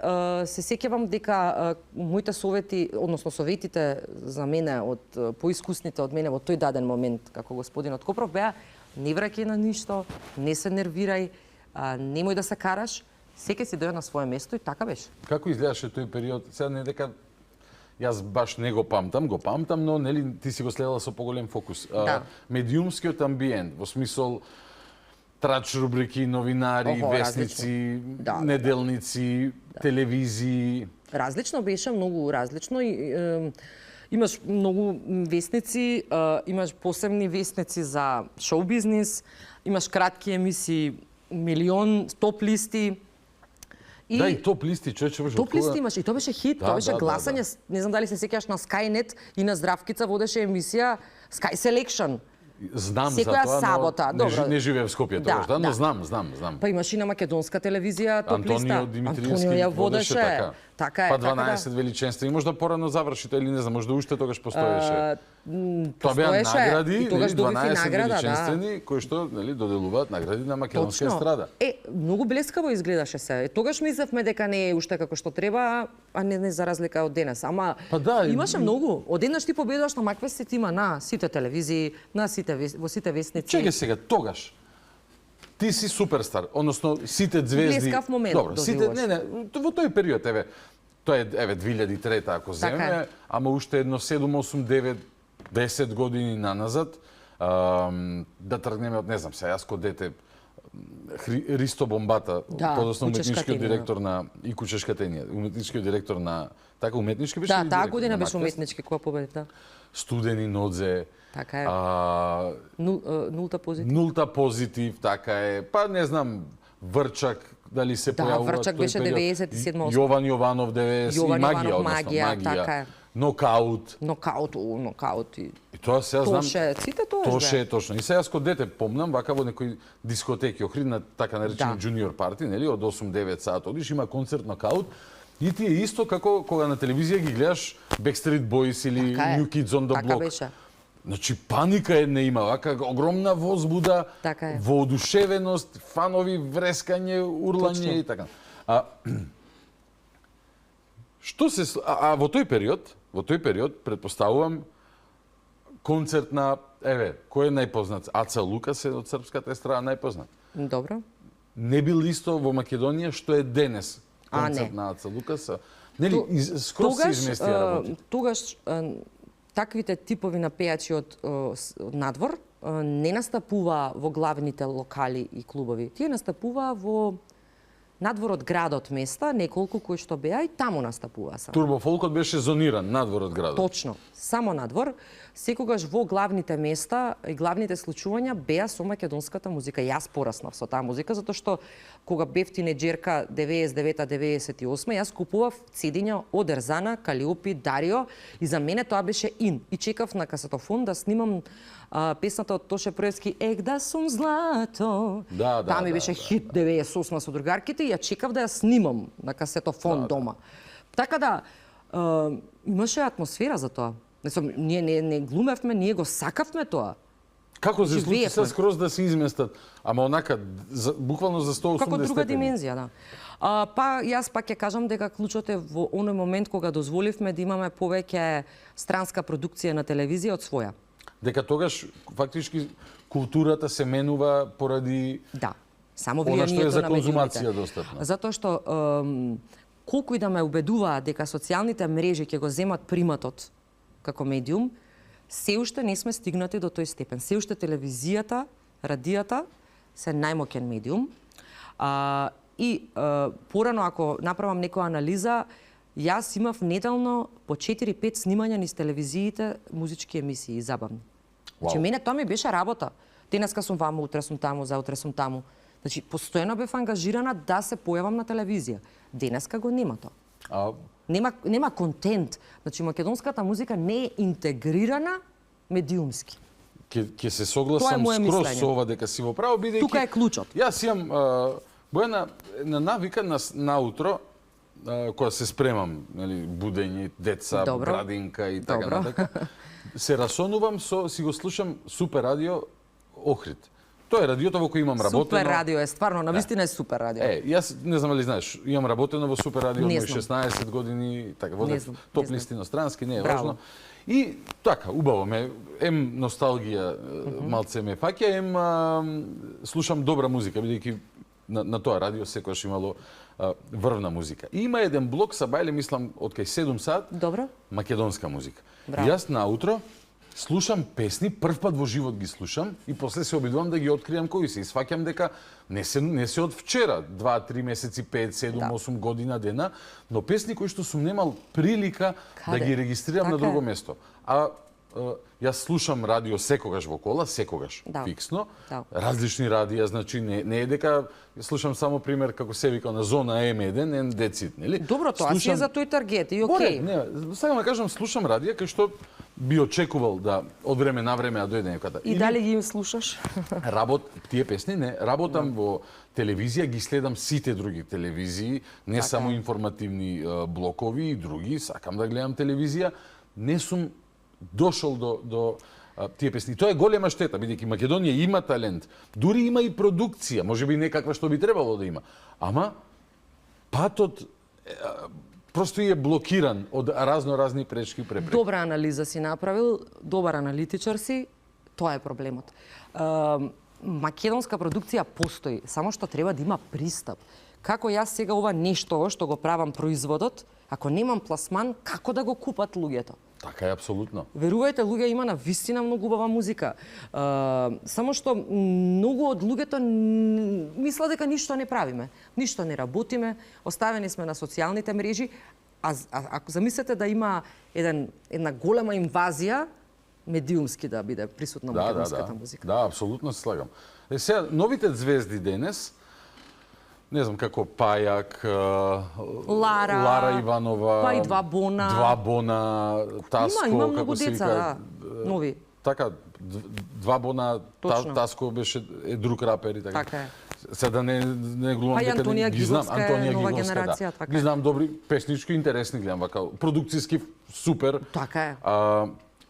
Се сеќавам дека моите совети, односно советите за мене од поискусните од мене во тој даден момент, како господинот Копров, беа не враќај на ништо, не се нервирај, немој да се караш, секој си дојде на свое место и така беше.
Како изгледаше тој период? Сега не дека јас баш не го памтам, но нели ти си го следела со поголем фокус.
Да.
Медиумскиот амбиент, во смисол трач рубрики, новинари, весници,
Да.
неделници, телевизии.
Различно беше, многу различно и имаш многу весници, имаш посебни весници за шоу бизнис, имаш кратки емисии, милион топ листи.
Да, и топ листи, човече, беше
Топ листи имаш и тоа беше хит,
Да,
тоа беше
да,
гласање, не знам дали се сеќаш на Skynet и на Здравкица водеше емисија Sky Selection.
Знам за
Секоја
тоа,
сабота,
но
добро.
не живеев в Скопје
Да,
тогаш, да, но
да.
знам.
Па имаш и на македонска телевизија топ листа.
Антонио Димитриевски
Антонио ја
водеше така.
Така е.
Па
така
12 величенства и можда порано заврши тоа или не знам, можда уште тогаш постоеше. Тоа беа
постоеше,
награди,
и тогаш
нели,
добив и
12
награда, да.
величенствени кои што нели доделуваат награди на македонска
Точно.
естрада.
Многу блескаво изгледаше се. Тогаш мислевме дека не е уште како што треба, а не за разлика од денес. Ама
Па да,
имаше многу. Одеднаш ти победуваш на Макфест, има на сите телевизии, на сите во сите весници.
Чекај сега, тогаш ти си суперстар, односно сите звезди.
Блескав момент
Добро, сите
доживуваш.
не, во тој период, еве, тоа е 2003 ако земеме,
Така е.
ама уште едно 7, 8, 9, 10 години наназад, да тргнеме од не знам, сега јас ко дете Ристо Бомбата,
Да,
подоцна
Кучешка
уметничкиот
Тенија.
директор на и Кучешка Тенија, уметничкиот директор на така уметнички беше
Да,
ли
таа
директор
година
на
беше
Макфест?
уметнички кога победи, да.
Студени Нодзе,
Така е. Нулта позитив.
Нулта позитив, така е. Па не знам, Врчак дали се
Да,
појавува
Врчак
тој
беше
период.
97-8.
Јован Јованов 90
Јован
и магија,
Јованов,
односно
магија, така е.
Нокаут.
Нокаут и
И тоа сега знам.
Тоше, сите тоа
Тоше, точно. И сега јас кога дете помнам, вака во некои дискотеки, охридна така наречени
Да.
джуниор парти, нели, од 8-9 саат одиш, има концерт Нокаут. И ти е исто како кога на телевизија ги гледаш Backstreet Boys или
Така е.
New Kids on the
Така
Block.
беше.
Значи, паника една има, вака огромна возбуда,
Така е.
воодушевеност, фанови, врескање, урлање
Точно.
и така. Што се во тој период претпоставувам концерт на кој е најпознат? Аца Лукас е од српската естрада најпознат.
Добро.
Не бил исто во Македонија што е денес концерт
не.
на Аца Лукас. Нели скроз се изместија работи.
Тогаш таквите типови на пејачи од надвор не настапува во главните локали и клубови. Тие настапува во надвор од градот места, неколку кои што беа и таму настапува само.
Турбофолкот беше зониран надвор од градот.
Точно, само надвор. Секогаш во главните места и главните случувања беа со македонската музика. Јас пораснав со таа музика, затоа што кога бев тинеџерка 99-98, јас купував цедиња од Ерзана, Калиопи, Дарио и за мене тоа беше ин. И чекав на касетофон да снимам песната од Тоше Проевски "Ех да сум злато".
Да,
Таа ми беше хит 98 со другарките и ја чекав да ја снимам на касетофон дома. Така да имаше атмосфера за тоа. Ние не глумевме, ние го сакавме тоа.
Како се случи
Живеевме.
се скроз да се изместат? Ама онака, буквално за 180
Како друга
степени.
димензија, да. Па јас пак ќе кажам дека клучот е во оној момент кога дозволивме да имаме повеќе странска продукција на телевизија од своја.
Дека тогаш фактички културата се менува поради
Да. Само
она што е
влијанието
за
на
конзумација
медиумите.
достапно.
Затоа што колку и да ме убедуваат дека социјалните мрежи ќе го земат приматот како медиум, се уште не сме стигнати до тој степен. Се уште телевизијата, радијата се најмоќен медиум. Порано, ако направам некоја анализа, јас имав неделно по 4-5 снимања низ телевизиите музички емисии, забавни. Значи, мене тоа ми беше работа. Денеска сум ваму, утре сум таму, заутре сум таму. Значи, постојано бев ангажирана да се појавам на телевизија. Денеска го нема тоа.
А
Нема контент. Значи, македонската музика не е интегрирана медиумски.
ќе се
Тоа е
согласам
моје
скроз
мислење.
со ова дека си во право, бидејќи
Тука е клучот.
Јас имам Бојана на навика наутро кога се спремам, нели, будење, деца,
Добро.
брадинка и така
Добро.
натака. Се расонувам си го слушам Супер радио Охрид. Тоа е радиото во кој имам работено.
Супер радио е стварно, навистина е супер радио.
Јас не знам дали знаеш, имам работено во Супер радио
Не
мој
знам.
16 години, така
Не
водев
знам,
топ
не знам.
листи инострански, не е
Браво.
важно. И така, убаво ме, носталгија малце ме фаќа, слушам добра музика, бидејќи на тоа радио секогаш имало врвна музика. И има еден блок са бајле, мислам, од кај 7 сат,
Добро.
македонска музика.
Браво.
И јас наутро слушам песни, прв пат во живот ги слушам и после се обидувам да ги откријам кои се. И сваќам дека не се од вчера, 2-3 месеци, 5, 7, 8 година дена, но песни кои што сум немал прилика
Каде?
да ги регистрирам на
Така е.
друго место. Јас слушам радио секогаш во кола, секогаш,
Да.
фиксно.
Да.
Различни радија, значи не е дека слушам само пример како се вика на зона М1, N10, нели?
Добро, тоа си е за тој таргет и окей.
Не, сакам да кажам, слушам радија кај што би очекувал да од време на време да дојде некоја.
И дали ги слушаш?
Тие песни не, работам во телевизија, ги следам сите други телевизии, не само информативни блокови и други, сакам да гледам телевизија, не сум дошол до тие песни. Тоа е голема штета, бидејќи Македонија има талент, дури има и продукција, можеби не каква што би требало да има. Ама патот просто е блокиран од разни пречки и препреки.
Добра анализа си направил, добар аналитичар си, тоа е проблемот. Македонска продукција постои, само што треба да има пристап. Како јас сега ова нешто што го правам производот, ако немам пласман, како да го купат луѓето?
Така е, апсолутно.
Верувајте, луѓе има на вистина многу убава музика. Само што многу од луѓето мислат дека ништо не правиме, ништо не работиме, оставени сме на социјалните мрежи, а ако замислете да има една голема инвазија, медиумски да биде присутна македонската музика.
Да, апсолутно се слагам. Сега, новите звезди денес, не знам, како Пајак, Лара Иванова,
па и Два Бона.
Два Бона, Таско,
Има многу
како се
деца,
вика,
нови.
Така, Два Бона,
Точно.
Таско беше друг рапер и така.
Така е.
Сега да не глумам
Па и
дека
Антонија
ги знам,
Гиговска е
Антонија
нова
Гиговска,
генерација,
да.
така
Ги
е.
знам добри, песнички, интересни гледам вака, продукцијски супер.
Така е.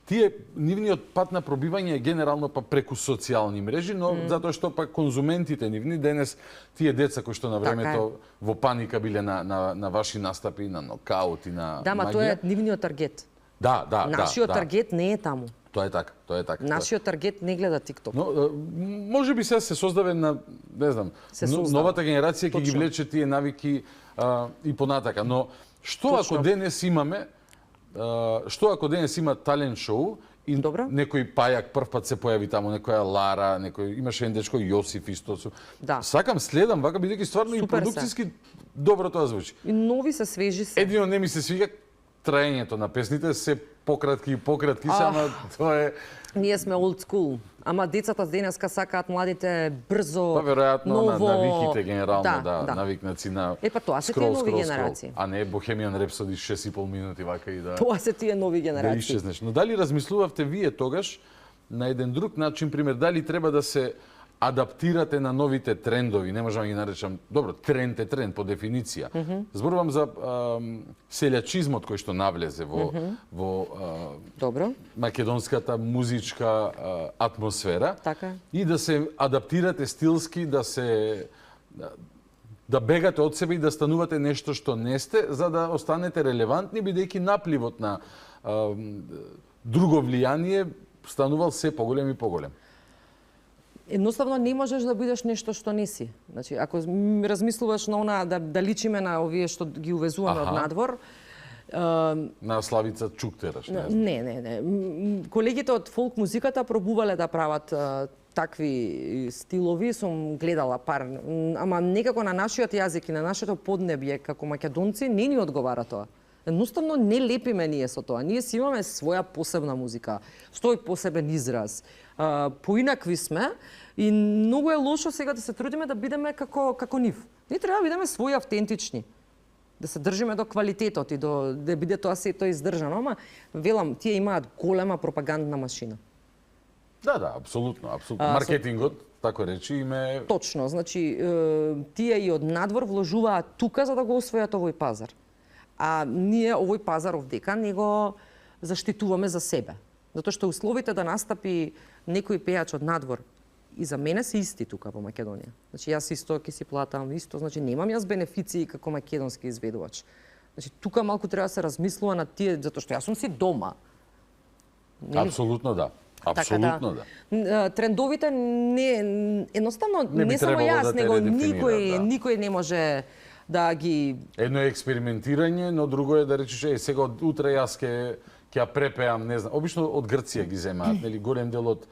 Тие нивниот пат на пробивање е генерално па преку социјални мрежи, но затоа што па конзументите нивни денес тие деца кои што на времето во паника биле на ваши настапи, на нокаут и на
Да, ма
магија.
тоа е нивниот таргет.
Да.
Нашиот таргет не е таму.
Тоа е така.
Нашиот таргет не гледа TikTok.
Но може би сега се создаве на, не знам,
Се создава.
новата генерација ќе ги
Точно.
влече тие навики и понатака. Но што
Точно.
ако денес имаме има талент шоу и
Добро.
некој Пајак прв пат се појави таму, некоја Лара, имаше еден дечко Јосиф исто.
Да.
Сакам, следам вака бидејќи стварно и
Супер се.
продукцијски добро тоа звучи.
И нови се, свежи се.
Едино не ми се свига траењето на песните, се пократки, само тоа е.
Ние сме old school. Ама децата денеска сакаат младите брзо,
Па веројатно
ново...
на навиките генерално,
да.
навикнаци на
Па тоа се тие нови генерации.
А не Bohemian Rhapsody 6,5 минути вака и да
Тоа се тие нови
да
генерации.
исчезнеш. Но дали размислувавте вие тогаш на еден друг начин, пример, дали треба да се адаптирате на новите трендови, не можам да ги наречам, добро, тренд е тренд по дефиниција. Зборувам за селјачизмот кој што навлезе во
Добро.
македонската музичка атмосфера.
Така е.
И да се адаптирате стилски, да бегате од себе и да станувате нешто што не сте, за да останете релевантни, бидејќи напливот на друго влијание станувал се поголем и поголем.
Едноставно не можеш да бидеш нешто што не си. Значи, ако размислуваш на она да личиме на овие што ги увезуваме од надвор,
На Славица Чуктераш, не знам.
не. Колегите од фолк музиката пробувале да прават такви стилови, сум гледала пар, ама некако на нашиот јазик и на нашето поднебје како македонци не ни одговара тоа. Едноставно не лепиме ние со тоа. Ние си имаме своја посебна музика, свој посебен израз. Поинакви сме и многу е лошо сега да се трудиме да бидеме како нив. Ние треба да бидеме своји автентични. Да се држиме до квалитетот и да биде тоа сето издржано, ама велам, тие имаат голема пропагандна машина.
Да, апсолутно. Маркетингот, тако речи, име...
Точно, значи тие и од надвор вложуваат тука за да го освојат овој пазар. А ние овој пазар овдека не го заштитуваме за себе. Затоа што условите да настапи некој пејач од надвор и за мене се исти тука во Македонија. Значи јас исто ќе си платам исто, значи немам јас бенефиции како македонски изведувач. Значи тука малку треба да се размислува на тие, затоа што јас сум си дома.
Апсолутно да. Апсолутно да.
Трендовите едноставно не само
требало
јас,
да те
него
редефинираат,
никој не може да ги...
Едно е експериментирање, но друго е да речеш, сега од утре јас ќе ја препеам, не знам. Обично од Грција ги земаат, нели, голем дел од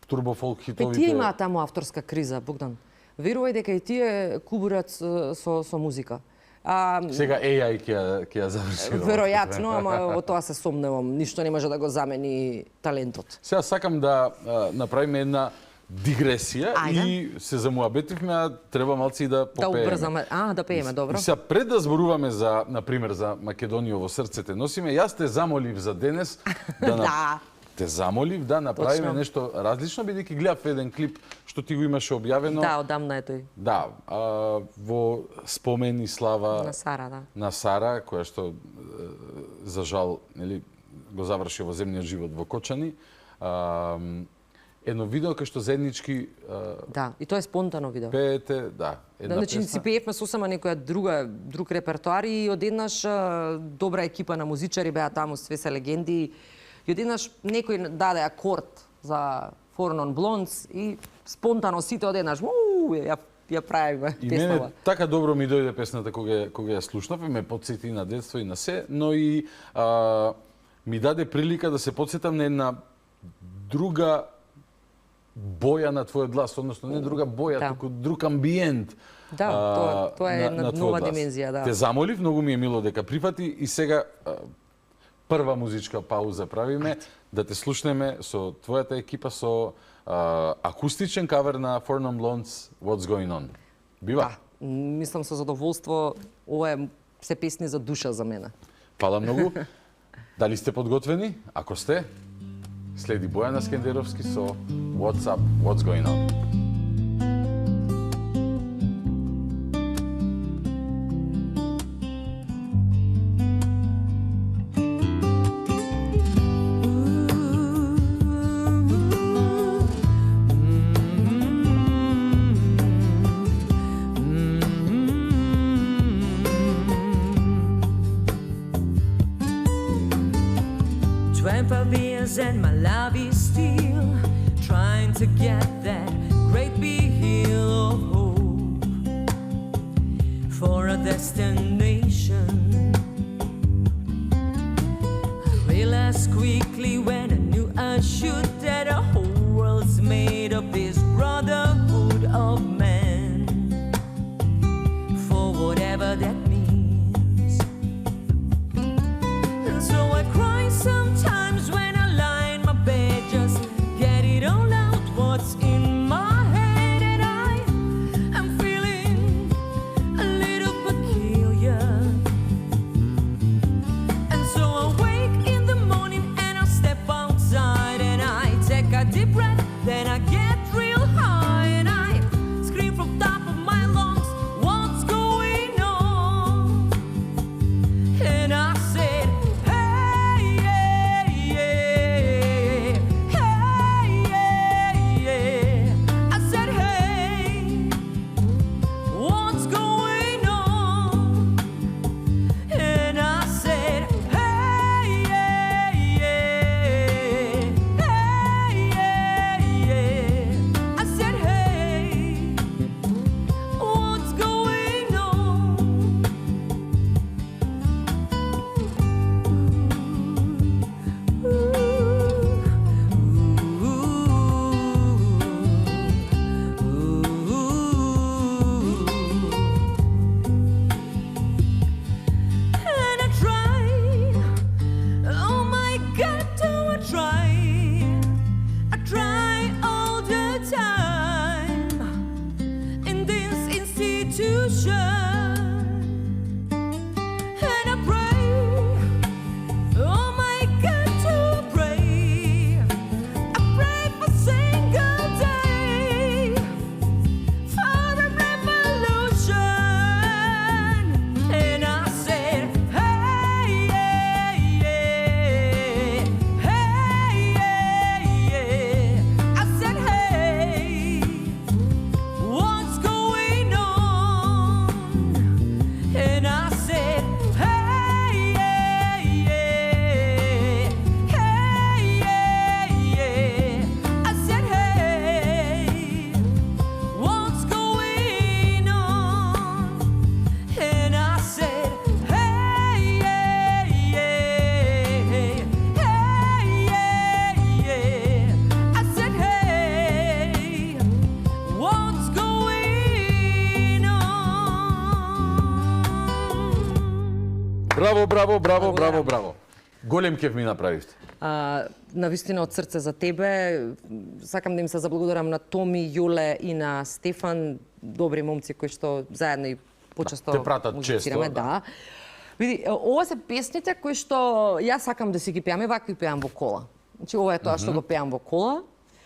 турбофолк хитовите.
Тие имаат таму авторска криза, Богдан. Верувај дека и тие кубурат со музика.
Сега AI ќе ја заврши.
Веројатно, ама во тоа се сомневам. Ништо не може да го замени талентот.
Сега сакам да направиме една дигресија и се замуабетивме, а треба малци да попееме.
Да убрзаме, да пееме, добро.
Сега пред да зборуваме за, например, за Македонија во срцете носиме, јас те замолив за денес да те замолив да направиме нешто различно, бидејќи гледав еден клип што ти го имаше објавено.
Да, одамна е тој.
Да, во спомен и слава
на Сара, да.
На Сара, која што за жал, нели, го заврши во земниот живот во Кочани. Едно видео кај што заеднички
да, и тоа е спонтано видео.
Пеете, да, една
значи,
песна.
Си пеевме сосема некоја друг репертоар и одеднаш добра екипа на музичари беа таму, све се легенди. И одеднаш некој даде акорд за Four Non Blondes и спонтано сите одеднаш ја правиме
И
песнава.
мене така добро ми дојде песната кога ја слушнав, ме потсети на детство и на се, но и ми даде прилика да се потсетам на една друга боја на твојот глас, односно не друга боја, туку друг амбиент.
Да, тоа е една нова димензија, да.
Те замолив, многу ми е мило дека прифати и сега прва музичка пауза правиме, да те слушнеме со твојата екипа со акустичен кавер на Four Non Blondes, What's Going On. Бива?
Да, мислам со задоволство, ова е се песни за душа за мене.
Фала многу. Дали сте подготвени? Ако сте, следи Бојана Скендеровски со What's Up, What's Going On.
And my love is still trying to get that great big hill of hope for a destination. I realized quickly when I knew I should that the whole world's made of this brotherhood of man, for whatever that means. And so I cry sometimes when just get it all out, what's in my head, and I am feeling a little peculiar. And so I wake in the morning and I step
Браво, браво, браво,
Благодарам.
браво, браво. Голем кеф ми направивте.
Навистина од срце за тебе. Сакам да им се заблагодарам на Томи, Јоле и на Стефан, добри момци кои што заедно и почесто
те пратат
музицираме,
често, да.
Види, ова се песните кои што јас сакам да си ги пеам, и вакви пеам во кола. Значи ова е тоа што го пеам во кола.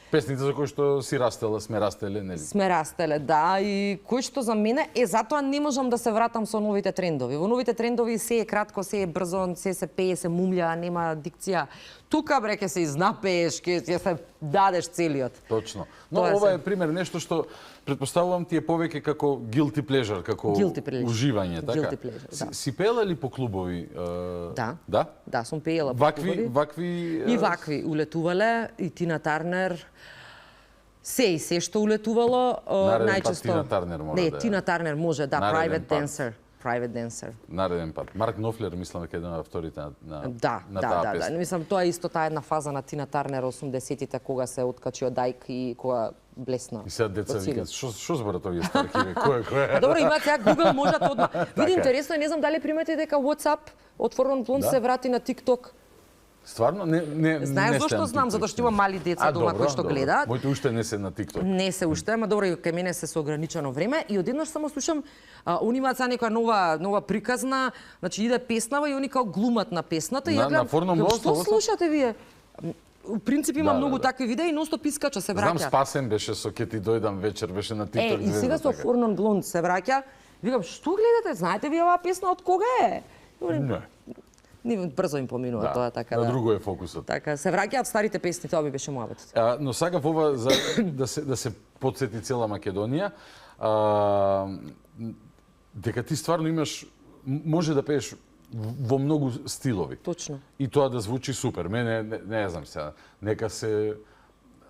Песните за кои што си растела, сме растеле, нели?
Сме растеле, да, и кој што за мене затоа не можам да се вратам со новите трендови. Во новите трендови се е кратко, се е брзо, се пее, се мумља, нема дикција. Тука бре ќе се изнапееш, ќе се дадеш целиот.
Точно. Но
Тоа
ова
се.
е пример нешто што претпоставувам ти е повеќе како guilty pleasure, како
Guilty pleasure.
уживање, така.
Guilty pleasure, да.
Си пеела ли по клубови?
Да.
Да?
Да, сум пеела по клубови.
Вакви
И вакви улетувале, и Тина Тарнер. Се што улетувало,
Нареден пат
најчесто.
Тина Тарнер мора
Не,
да е.
Тина Тарнер може, да,
Нареден
Private
пат.
Dancer. Private Dancer.
Нареден пат. Марк Нофлер, мислам дека е еден од авторите на
Да,
на
да,
таа
да,
песна.
да. Мислам, тоа е исто таа една фаза на Тина Тарнер 80-тите, кога се откачи од Ајк и кога блесна.
И сега деца
од силе.
викаат, што зборат овие старки, кој е?
А добро, имаат сега Google, можат одма. Види,
е.
интересно е, не знам дали примети дека WhatsApp отворен плон
Да.
се врати на TikTok.
Стварно не
Знаеш
не
зошто
следам
знам?
TikTok.
Затоа што има мали деца дома кои што гледаат.
Моите уште не се на TikTok.
Не се уште, ама добро, и кај мене се со ограничено време и одеднаш само слушам, они имаат сега некоја нова приказна, значи иде песнава и они као глумат на песната и
На-
ја гледам,
на Форно
«Ке,
мост,
што
ово се?
слушате вие? У принцип има
Да,
многу
да, да.
такви видеи и нонстоп искача, се
Знам
враќа.
Спасен беше со ке ти дојдам вечер, беше на TikTok.
И сега со
така.
Форнон Блонд се враќа. Викам, што гледате? Знаете вие оваа песна од кога е?
Не.
Ни брзо им поминува тоа, така
на
да.
друго е фокусот.
Така, се враќаат старите песни, тоа ми беше муабетот.
Но сакав ова за да се потсети цела Македонија. Дека ти стварно имаш може да пееш во многу стилови.
Точно.
И тоа да звучи супер. Мене не знам сега, нека се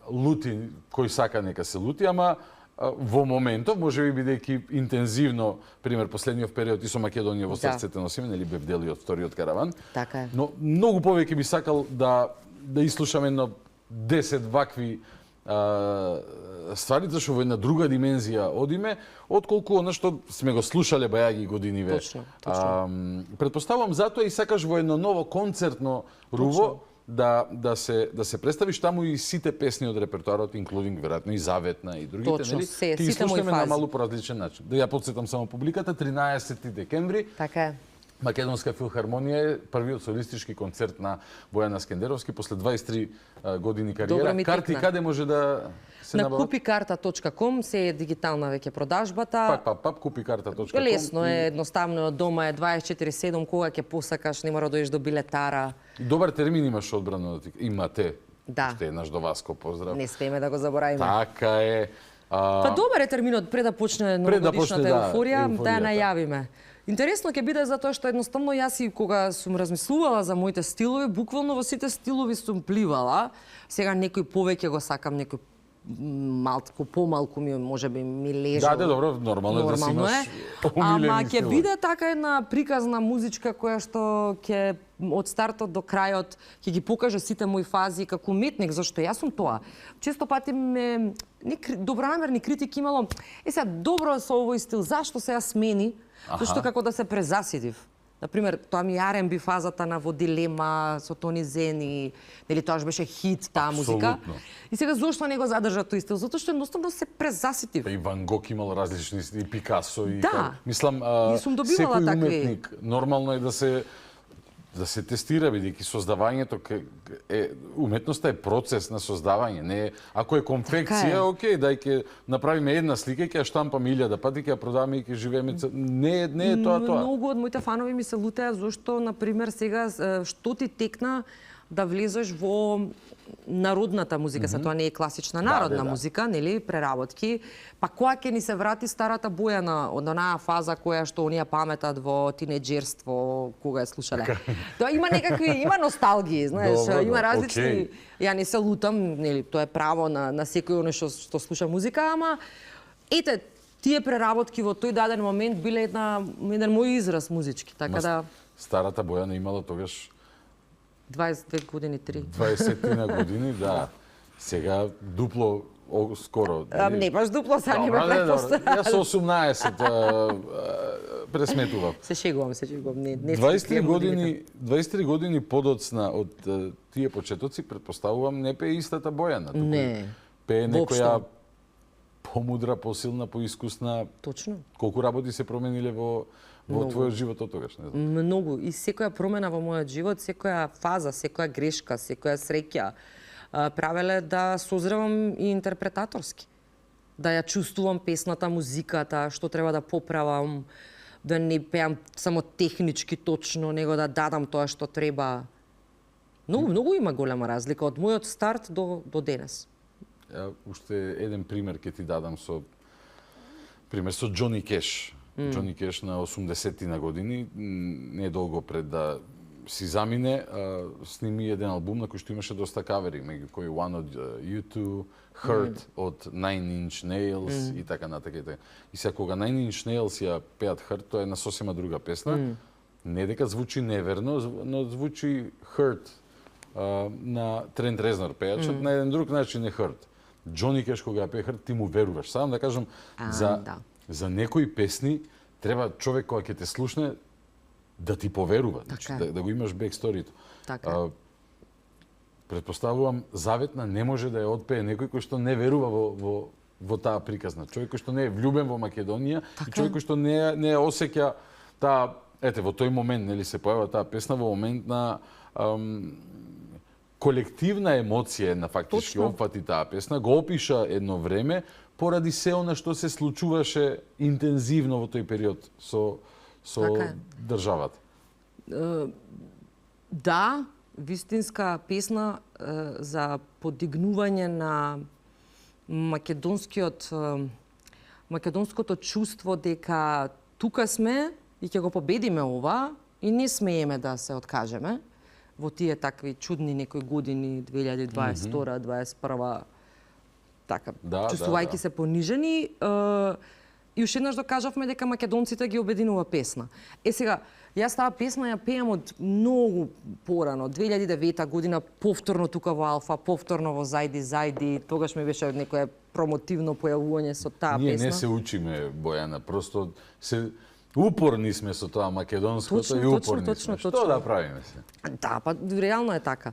лути, кој сака нека се лути, ама во моментов, може би бидејќи интензивно, пример, последниот период и со Македонија во
Да.
срцете носиме, нели бев дел и од вториот караван.
Така е.
Но многу повеќе би сакал да ислушам едно 10 вакви ствари, зашто во една друга димензија одиме, отколку она што сме го слушале бајаги годиниве.
Точно, точно.
Предпоставувам затоа и сакаш во едно ново концертно руво да се представиш таму и сите песни од репертоарот, инклудинг веројатно и Заветна и другите,
Точно,
нели?
се,
Ќе ги
сите мои
слушнеме на
фази.
малку поразличен начин. Да ја потсетам само публиката, 13 декември,
Така е.
Македонска филхармонија е првиот солистички концерт на Бојана Скендеровски после 23 години
Добро
кариера.
ми
Карти
текна.
каде може да се
На
набават?
kupikarta.com се е дигитална веќе продажбата.
Пап, купикарта.com.
Лесно е, едноставно е, од дома е 24/7, кога ќе посакаш, не мора да дојдеш до билетара.
Добар термин имаш одбрано да ти имате.
Да.
Ще еднаш до Васко, поздрав.
Не смееме да го заборавиме.
Така е.
Па добар е терминот пред да почне
Пред да
новогодишната
почне, да,
еуфорија, да ја
еуфоријата.
најавиме. Интересно ќе биде затоа што едноставно јас и кога сум размислувала за моите стилови, буквално во сите стилови сум пливала. Сега некој повеќе го сакам, некој малку помалку ми можеби ми лежи.
Да, добро, нормално е да си имаш омилени
Ама ќе
стилови.
биде така една приказна музичка која што ќе од стартот до крајот ќе ги покаже сите мои фази како уметник, зашто јас сум тоа. Често пати ме добронамерни критики имало. Сега добро со овој стил, зашто се ја смени? Зашто како да се презасидив. Например, тоа ми R&B фазата на Во дилема со Тони Зени, нели тоа беше хит таа музика.
Апсолутно.
И сега зошто не го задржа тој стил? Затоа што едноставно се презаситив.
Па и Ван Гог имал различни стили, и Пикасо и
Да.
мислам,
И сум добивала
секој
такви.
уметник нормално е да се тестира, бидејќи создавањето е уметноста е процес на создавање, не е ако е конфекција,
Така е.
окей, дај ќе направиме една слика и ќе ја штампаме 1000 пати, ќе ја продаваме и ќе живееме не е тоа.
Многу од моите фанови ми се лутеа зашто, например, сега што ти текна да влезеш во народната музика, тоа не е класична народна
да.
музика, нели, преработки, па која ќе ни се врати старата Бојана од онаа фаза која што оние паметат во тинеџерство, кога ја слушале. Тоа има некакви, има носталгии, знаеш,
Добро,
има
добро,
различни.
окей.
Ја не се лутам, нели, тоа е право на секој оној што слуша музика, ама ете, тие преработки во тој даден момент биле еден мој израз музички, така да
Старата Бојана имала тогаш
22 години, 3.
20 на години, да. Сега дупло скоро.
Не баш дупло, са не ме
Добре,
предпоставя.
Јас со 18 пресметував.
Се шегувам. Не
23 години подоцна од тие почетоци, предпоставувам, не пее истата Бојана. туку
Не.
Пее некоја
Воопшто.
помудра, посилна, поискусна.
Точно.
Колку работи се промениле во твојот живот од тогаш, не знам.
Многу. И секоја промена во мојот живот, секоја фаза, секоја грешка, секоја среќа правеле да созревам и интерпретаторски. Да ја чувствувам песната, музиката, што треба да поправам, да не пеам само технички точно, него да дадам тоа што треба. Многу има голема разлика од мојот старт до денес.
Ја уште еден пример ќе ти дадам со Џони Кеш. Џони Кеш на 80-ти на години, не долго пред да си замине, сними еден албум на кој што имаше доста кавери, меѓу кои One од U2, Hurt од Nine Inch Nails и така натака. И сега кога Nine Inch Nails ја пеат Hurt, тоа е на сосема друга песна. Не дека звучи неверно, но звучи Hurt на Трент Резнор пеачот, на еден друг начин е Hurt. Џони Кеш кога ја пее Hurt, ти му веруваш. Сам да кажам, за некои песни треба човек кога ќе те слушне да ти поверува, значи, да го имаш бексторито.
Така.
Предпоставувам, Заветна не може да ја отпее некој кој што не верува во таа приказна. Човек кој што не е влюбен во Македонија и човек кој што не ја осеќа таа, во тој момент, нели се појава таа песна во момент на колективна емоција на фактички опфати таа песна, го опиша едно време поради се она што се случуваше интензивно во тој период со државата.
Да, вистинска песна за подигнување на македонското чувство дека тука сме и ќе го победиме ова и не смееме да се откажеме во тие такви чудни некои години 2022, 2021, така, чувствувајќи се понижени. И уште еднаш докажавме дека македонците ги обединува песна. Сега, јас таа песна ја пеам од многу порано, 2009 година, повторно тука во Алфа, повторно во Зајди, тогаш ми беше некое промотивно појавување со таа песна.
Ние не се учиме, Бојана, просто упорни сме со тоа македонското и упорни сме. Што да правиме се?
Да, па реално е така.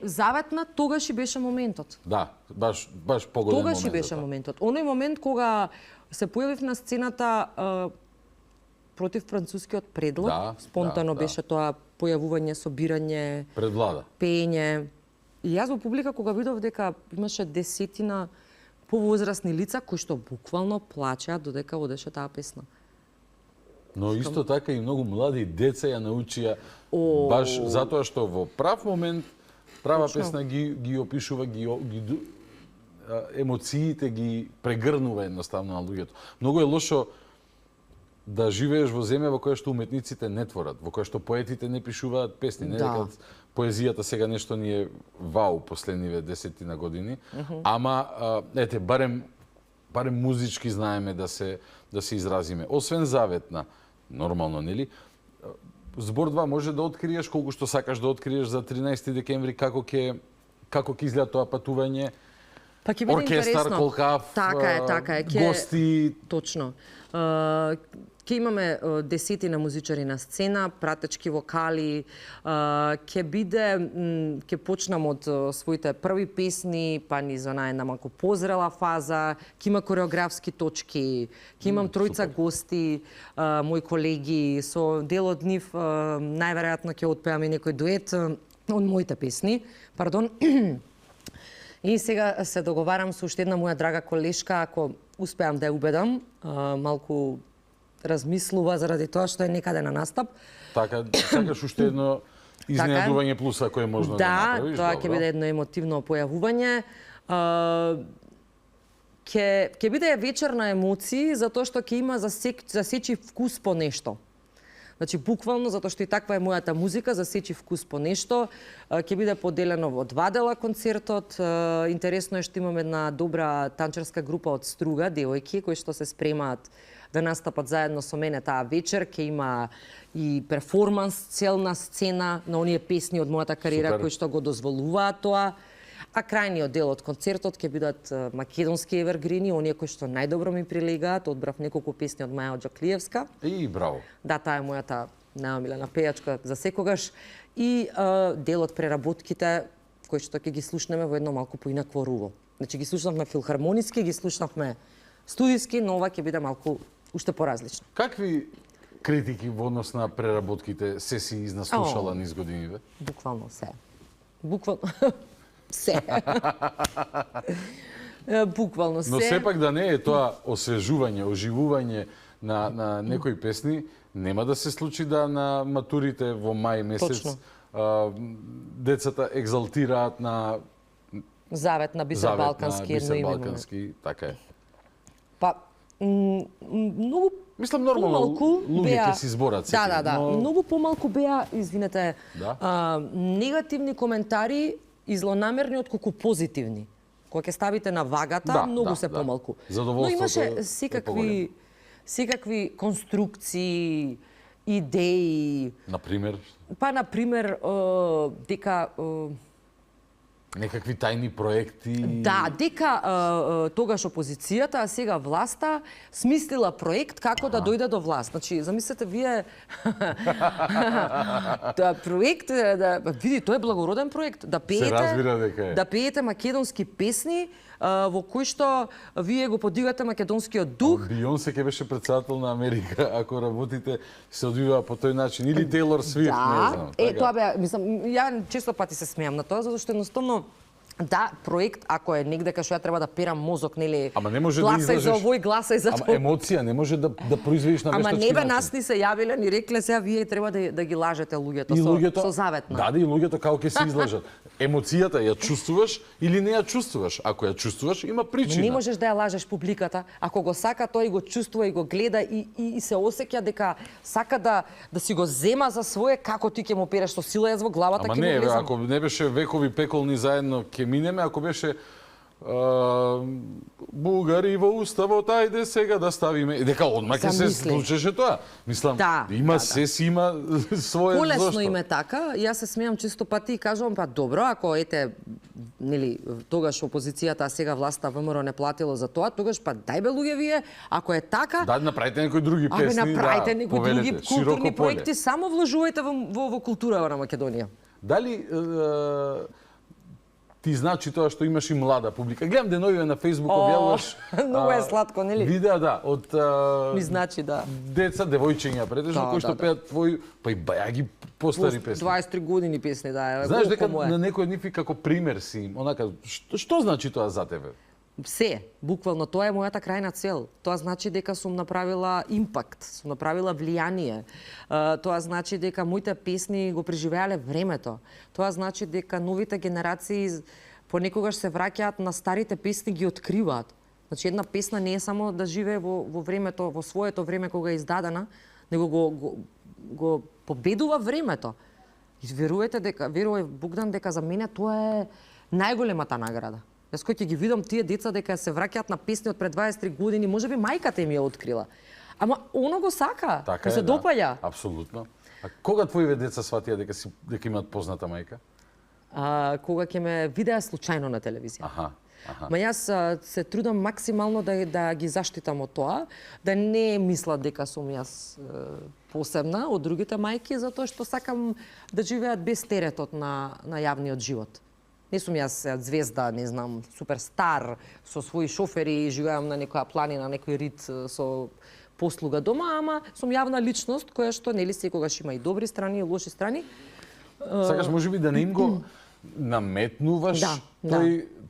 Заветна тогаш и беше моментот.
Да, баш погоден момент.
Тогаш и беше моментот. Оној момент кога се појавив на сцената против францускиот предлог, спонтано беше тоа појавување, собирање,
предвлада,
пеење. И јас во публика кога видов дека имаше десетина повозрасни лица кои што буквално плачеа додека одеше таа песна.
Но исто така и многу млади деца ја научија баш затоа што во прав момент права песна ги опишува, емоциите ги прегрнува едноставно на луѓето. Многу е лошо да живееш во земја во која што уметниците не творат, во која што поетите не пишуваат песни. Не дека поезијата сега нешто ни е вау последниве 10 години, ама барем музички знаеме да се изразиме. Освен Заветна, нормално, нели? Збор 2 може да откриеш колку што сакаш да откриеш за 13 декември како ќе изгледа тоа патување.
Па ќе биде
оркестар,
интересно.
колкав,
Така е.
гости.
Точно. Ќе имаме десетина музичари на сцена, пратечки вокали, ќе почнам од своите први песни, па низ она една малку позрела фаза, ќе има кореографски точки, ќе имам тројца гости, мои колеги, со дел од нив најверојатно ќе отпеам и некој дует од моите песни, пардон. И сега се договарам со уште една моја драга колешка, ако успеам да ја убедам, малку размислува заради тоа што е некаде на настап.
Така, сакаш уште едно изненадување плюса кое можно да направиш?
Да, тоа ќе биде едно емотивно појавување. Ќе биде вечер на емоции, затоа што ќе има засечи вкус по нешто. Значи, буквално, затоа што и таква е мојата музика, засечи вкус по нешто. Ќе биде поделено во 2 дела концертот. Интересно е што имаме една добра танчарска група од Струга, девојки, кои што се спремаат да настапат заедно со мене таа вечер. Ќе има и перформанс цел на сцена на оние песни од мојата кариера
Супер.
кои што го дозволуваат тоа. А крајниот дел од концертот ќе бидат македонски евергрини, оние кои што најдобро ми прилегаат. Одбрав неколку песни од Маја Оџаклиевска.
И браво.
Да, таа е мојата најомилена пејачка за секогаш. И дел од преработките кои што ќе ги слушнеме во едно малку поинакво руво. Значи ги слушнавме филхармониски, ги слушнавме студиски, но ова ќе биде малку уште поразлично.
Какви критики во однос на преработките се си изнаслушала низ годините?
Буквално се. Буквално се. Буквално се.
Но сепак да не е тоа освежување, оживување на некои песни, нема да се случи да на матурите во мај месец децата екзалтираат на
Завет на Бисер Балкански, едно
Бисер
име.
Балкански, така е.
Па многу
Мислам нормално
помалку
луѓето си зборат секој.
Да.
Но...
Многу помалку беа, извинете,
Да.
негативни коментари и злонамерни отколку позитивни. Кога ќе ставите на вагата, многу се помалку. Но
Задоволството
имаше
е
секакви конструкции, идеи.
Например,
Па, например, дека
некакви тајни проекти.
да, дека тогаш опозицијата, а сега власта, смислила проект како да дојде до власт. Значи, замислете вие да проект да види, тој е благороден проект, да
разбира дека е.
пеете македонски песни во кои што вие го подигате македонскиот дух.
Бионсе ќе беше председател на Америка ако работите се одвива по тој начин или Тейлор Свифт, не знам.
Тоа бе, мислам, ја често пати се смеам на тоа, затоа што едноставно да, проект, ако е негде кај што ја треба да перам мозок, нели?
Ама не може да
гласај за
излажеш.
овој, гласај за
Ама
тоа.
емоција не може да произведиш на
Ама
вештачки
не бе,
начин.
нас ни се јавиле, ни рекле сега вие треба да ги лажете луѓето
И
со,
луѓето,
со заветна.
Да, и луѓето како ќе се излажат. Емоцијата ја чувствуваш или не ја чувствуваш? Ако ја чувствуваш, има причина.
Не можеш да ја лажеш публиката. Ако го сака, тој го чувствува и го гледа и се осеќа дека сака да си го зема за свое, како ти ќе му переш со сила, јас во главата
Ама
ќе
не,
му
бе,
влезам.
ако не беше векови пеколни заедно ќе минеме, ако беше Бугари во уставот, ајде сега да ставиме. Дека одма ќе се
Замисли.
случеше тоа. Мислам,
Да,
има се си има свое
Полесно
зошто.
им е така. Јас се смеам често пати и кажувам, па добро, ако ете, нели, тогаш опозицијата, а сега власта ВМРО не платило за тоа, тогаш па дај бе луѓе вие, ако е така,
Да, направите некои други песни,
направите
да,
некои
повелете,
други
широко
културни
поле.
проекти, само вложувајте во култура на Македонија.
Дали ти значи тоа што имаш и млада публика? Гледам деновиве на Facebook објавуваш
многу е сладко, нели?
Видеа, да, од
Ми значи, да.
деца, девојчиња претежно, кои што пеат твои, па и бајаги постари песни.
23 години песни, да.
Знаеш дека
колку му е.
на некој нифи како пример си им, онака, што значи тоа за тебе?
Се, буквално, тоа е мојата крајна цел. Тоа значи дека сум направила импакт, сум направила влијание. Тоа значи дека моите песни го преживеале времето. Тоа значи дека новите генерации понекогаш се враќаат на старите песни, ги откриваат. Значи една песна не е само да живее во времето, во своето време кога е издадена, него го победува времето. И верувате дека, верувај Богдан, дека за мене тоа е најголемата награда. Јас кој ќе ги видам тие деца дека се враќаат на песни од пред 23 години, можеби мајката им ја открила. Ама оно го сака,
Така
се допаѓа.
Да, апсолутно. А кога твоиве деца сватија дека имаат позната мајка?
Кога ќе ме видеа случајно на телевизија.
Аха.
Ма јас се трудам максимално да ги заштитам од тоа, да не мислат дека сум јас посебна од другите мајки, затоа што сакам да живеат без теретот на јавниот живот. Не сум јас звезда, не знам, суперстар, со своји шофери, живеам на некоја планина, на некој рид со послуга дома, ама сум јавна личност која што нели секогаш има и добри страни и лоши страни.
Сакаш можеби да не им го наметнуваш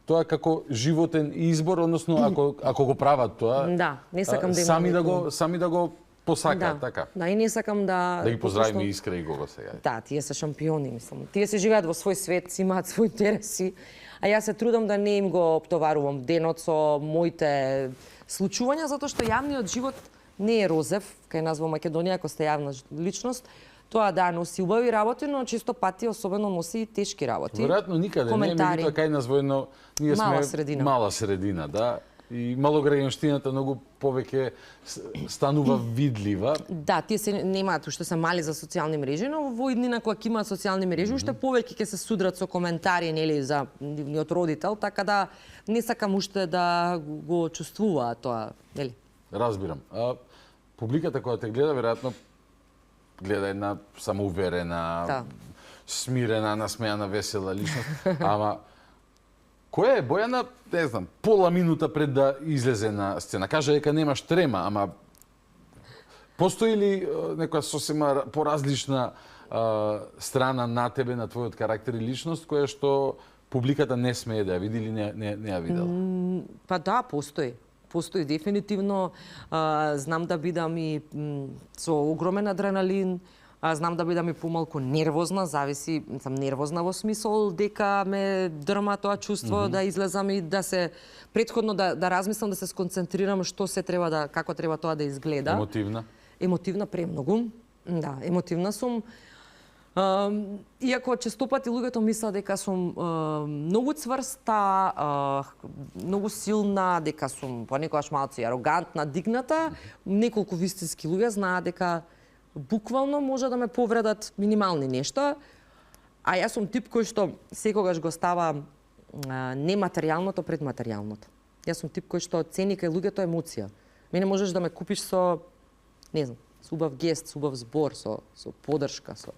тоа како животен избор, односно ако го прават тоа,
да, не сакам да
сами да го посакаат, така.
Да, и не сакам да
ги поздравиме Искра и Гого сега.
Да, тие се шампиони, мислам. Тие се живеат во свој свет, си имаат своји интереси, а јас се трудам да не им го оптоварувам денот со моите случувања, затоа што јавниот живот не е розев, кај нас во Македонија, ако сте јавна личност. Тоа да носи убави работи, но често пати особено носи и тешки работи.
Веројатно никаде не е, меѓутоа кај нас во едно ние сме
мала средина,
да. И малограѓанштината многу повеќе станува видлива.
Да, тие се немаат уште се мали за социјални мрежи, но во иднина кога ќе имаат социјални мрежи, уште повеќе ќе се судрат со коментари, нели, за нивниот родител, така да не сакам уште да го чувствуваат тоа, нели?
Разбирам. Публиката која те гледа, веројатно гледа една самоуверена, смирена, насмејана, весела личност, ама која е Бојана, не знам, пола минута пред да излезе на сцена? Кажа дека немаш трема, ама постои ли некоја сосема поразлична страна на тебе, на твојот карактер и личност, која што публиката не смее да ја види или не ја видела?
Па да, постои. Постои дефинитивно. Знам да бидам и со огромен адреналин, знам да бидам и помалку нервозна, зависи, сам нервозна во смисол дека ме дрма тоа чувство да излезам и да се претходно да размислам, да се сконцентрирам што се треба да, како треба тоа да изгледа.
Емотивна?
Емотивна премногу. Да, емотивна сум. Иако честопати луѓето мислат дека сум многу цврста, многу силна, дека сум понекогаш малку арогантна, дигната, неколку вистински луѓе знаат дека буквално може да ме повредат минимални нешта, а јас сум тип кој што секогаш го става нематеријалното пред материјалното. Јас сум тип кој што цени кај луѓето емоција. Мене можеш да ме купиш со, не знам, со убав гест, со убав збор, со поддршка, со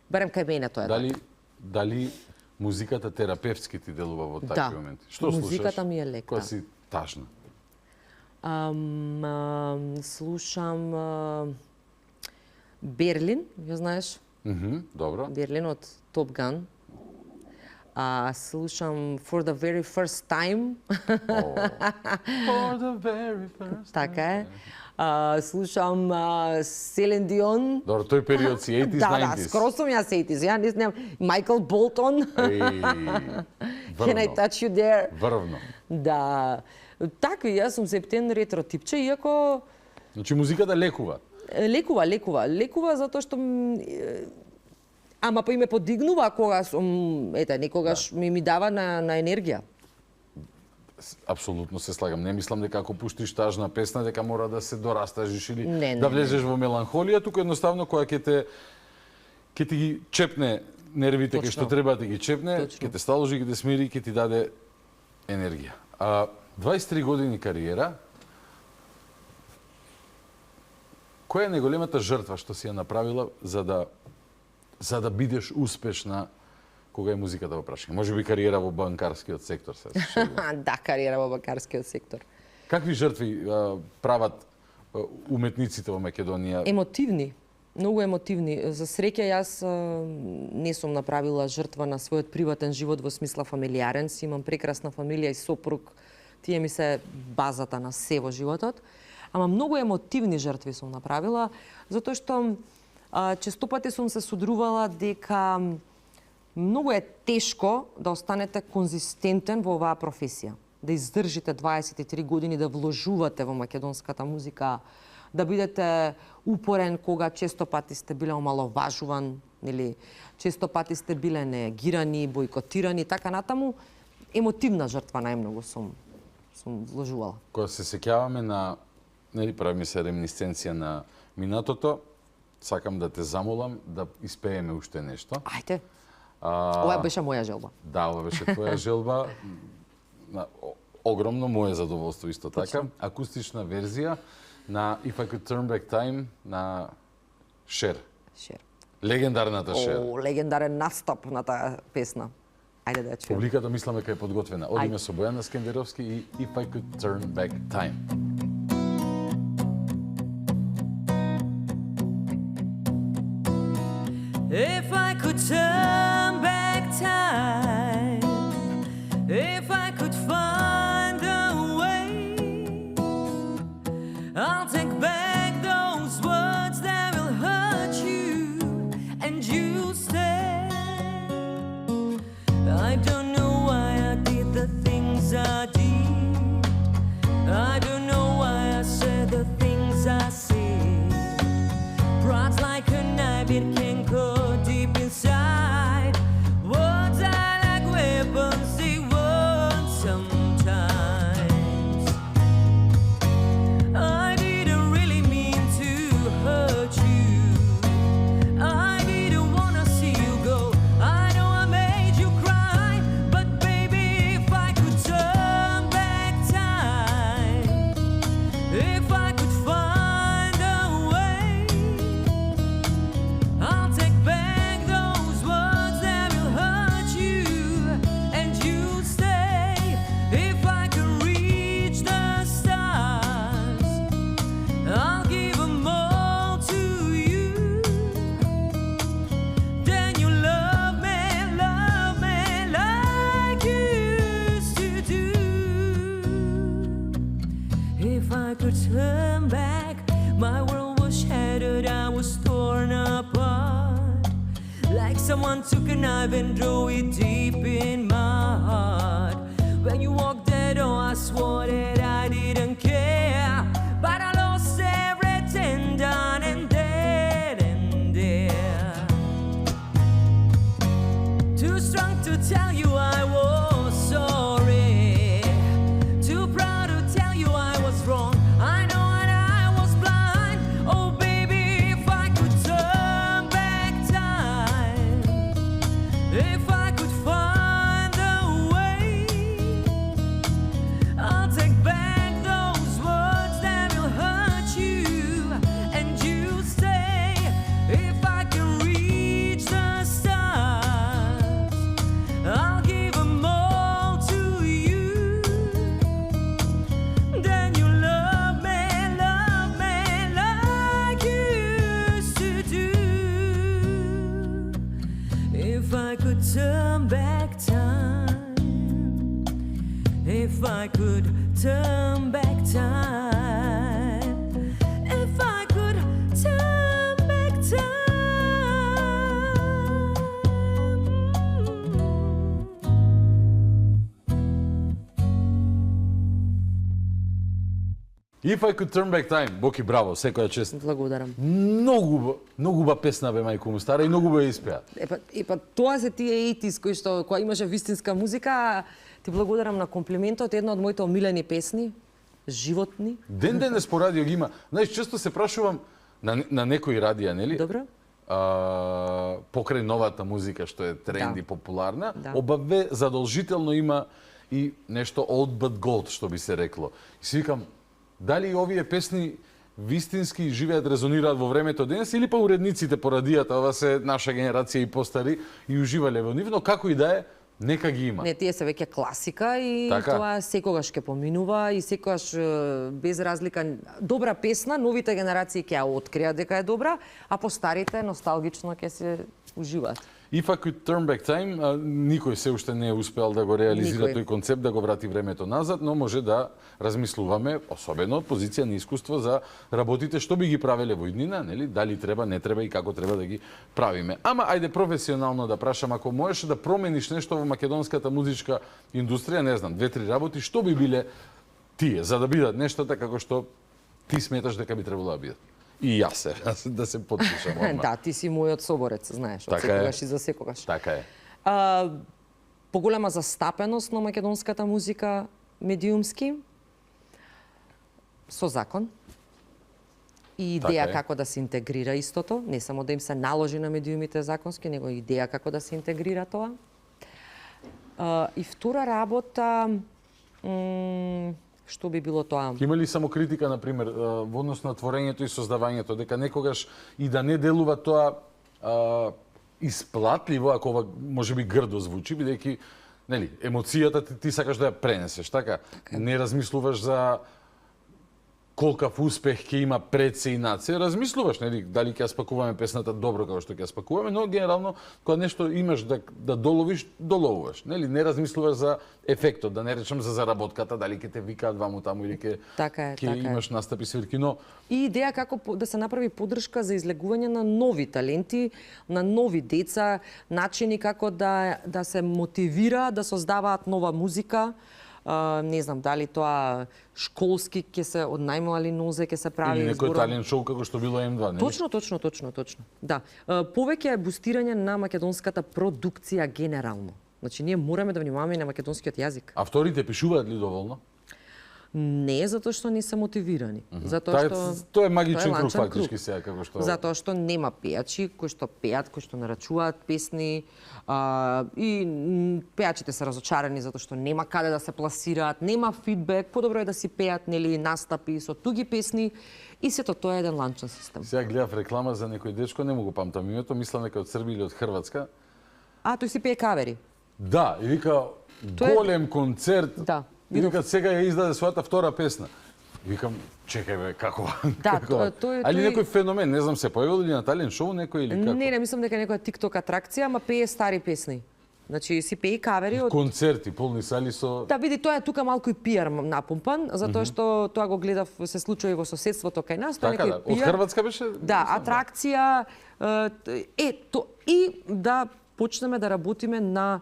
барем кај мене тоа е.
Дали музиката терапевтски ти делува во такви моменти? Што слушаш?
Музиката ми е лек.
Кога си тажна?
Слушам Берлин, ја знаеш?
Добро.
Берлин од Top Gun. Слушам For the Very First Time.
For the very first time.
Така е. Слушам Селин Дион.
Добро, тој период си 80s, 90s.
Да, скроз сум јас 80s. Ја не знам, Майкл Болтон. Can I touch you there?
Врвно.
Да. Така, јас сум септен ретро типче, иако...
Значи музиката лекува?
Лекува затоа што ама па и ме подигнува кога сум, некогаш ми дава на енергија.
Апсолутно се слагам. Не мислам дека ако пуштиш тажна песна дека мора да се дорастажиш или
не,
да влезеш во меланхолија, туку едноставно кога ќе ти ги чепне нервите кај што треба да ги чепне, ќе те сталожи, ќе те смири, ќе ти даде енергија. 23 години кариера. Која е најголемата жртва што си ја направила за да бидеш успешна кога е музиката во прашање? Може би кариера во банкарскиот сектор се шегувам.
Да, кариера во банкарскиот сектор.
Какви жртви прават уметниците во Македонија?
Емотивни, многу емотивни. За среќа јас не сум направила жртва на својот приватен живот во смисла фамилиарен. Си имам прекрасна фамилија и сопруг. Тие ми се базата на се во животот. Ама многу емотивни жртви сум направила, затоа што честопати сум се судрувала дека многу е тешко да останете конзистентен во оваа професија. Да издржите 23 години, да вложувате во македонската музика, да бидете упорен кога често пати сте биле омаловажуван, или често пати сте биле неагирани, бойкотирани, така натаму. Емотивна жртва најмногу сум вложувала.
Кога се сеќаваме на, прави ми се реминисценција на минатото, сакам да те замолам да испееме уште нешто.
Ајде. Ова беше моја желба.
Да, ова беше твоја желба. Огромно моје задоволство исто така. Акустична верзија на If I Could Turn Back Time на Шер. Легендарната Шер.
Легендарен настап на таа песна. Ајде да ја чуем.
Публиката мислам дека е подготвена. Одиме со Бојана Скендеровски и If I Could Turn Back Time.
If I could turn back time, if I could find a way, I'll take back those words that will hurt you, and you stay. I don't know why I did the things I did. I don't know why I said the things I said. Pride's like a knife, it can go deep inside. Words are like weapons, they won't some. deep in my heart. When you walked the door, I swore that I didn't care, but I lost everything done and dead and there. Too strong to tell you I was sorry, too proud to tell you I was wrong. I know that I was blind. Oh baby, if I could turn back time, if I could find a way, I'll take back those words that will hurt you, and you stay. If I can reach the stars, I'll give them all to you. Then you love me like you used to do. If I could turn back time, if I could turn back time, if I could turn back time.
If I could turn back time, Боки, браво, секоја чест.
Благодарам.
Многу убава песна бе, мајко му стара, и многу бе испеа.
Епа тоа се тие 80s кои што која имаше вистинска музика. Ти благодарам на комплиментот, една од моите омилени песни, животни.
Ден денес по радио ги има. Знаеш, често се прашувам на некои радија, нели?
Добро.
Покрај новата музика што е тренд и популарна,
Да.
обаве задолжително има и нешто old but gold, што би се рекло. И си викам, дали овие песни вистински живеат, резонираат во времето денес, или па уредниците по радијата, ова се наша генерација и постари, и уживале во нив, но како и да е, нека ги има.
Не, тие се веќе класика и
Така.
тоа секогаш ќе поминува и секогаш без разлика добра песна, новите генерации ќе ја откријат дека е добра, а постарите носталгично ќе се уживаат.
If I could turn back time, никој се уште не е успеал да го реализира
Никој.
тој концепт, да го врати времето назад, но може да размислуваме, особено од позиција на искуство, за работите што би ги правеле во иднина, нели? Дали треба, не треба и како треба да ги правиме. Ама ајде професионално да прашам, ако можеш да промениш нешто во македонската музичка индустрија, не знам, 2-3 работи, што би биле тие, за да бидат нештата како што ти сметаш дека би требало да бидат? И јас да се потпишам одма.
Да, ти си мојот соборец, знаеш, од
Така е.
секогаш и за секогаш.
Така е.
Поголема застапеност на македонската музика медиумски, со закон и идеја
Така е.
како да се интегрира истото, не само да им се наложи на медиумите законски, него и идеја како да се интегрира тоа. И втора работа, што би било тоа?
Има ли само критика, например, во однос на творењето и создавањето, дека некогаш и да не делува тоа исплатливо, ако ова можеби грдо звучи, бидејќи нели, емоцијата ти сакаш да ја пренесеш, така? Не размислуваш за колкав успех ќе има пред се и над се, размислуваш, нели, дали ќе ја спакуваме песната добро како што ќе ја спакуваме, но генерално кога нешто имаш да доловиш, доловуваш, нели, не размислуваш за ефектот, да не речам за заработката, дали ќе те викаат ваму таму или ќе
Така е.
имаш настапи свирки, но
И идеја како да се направи поддршка за излегување на нови таленти, на нови деца, начини како да се мотивира, да создаваат нова музика. Не знам дали тоа школски ќе се од најмали нозе ќе се прави.
или некој талент шоу како што било М2, нели?
Точно. Да. Повеќе е бустирање на македонската продукција генерално. Значи, ние мораме да внимаваме и на македонскиот јазик.
Авторите пишуваат ли доволно?
Не затоа што не се мотивирани. Затоа што
Тоа е магичен
тоа е
круг
ланчен
фактички сега како што
Затоа што нема пејачи кои што пеат, кои што нарачуваат песни, и пеачите се разочарани затоа што нема каде да се пласираат, нема фидбек, подобро е да си пеат нели настапи со туги песни и сето тоа е еден ланчен систем.
Сега гледав реклама за некој дечко, не му го памтам името, мислам дека од Србија или од Хрватска.
Тој си пее кавери.
Да, и вика
Тоа е-
голем концерт.
Да,
И вика сега ја издаде својата втора песна. Викам, чекај бе, како?
Да,
како?
тој-
Али
тој-
некој феномен, не знам, се појавил ли на талент шоу некој или како?
Не, мислам дека е некоја TikTok атракција, ама пее стари песни. Значи си пее кавери од
Концерти, полни сали со...
Да, види, тоа е тука малку и пиар напумпан, затоа што тоа го гледав, се случува и во соседството кај нас, тоа е
Така
некој
да, од
пиар.
Хрватска беше?
Да, атракција и да почнеме да работиме на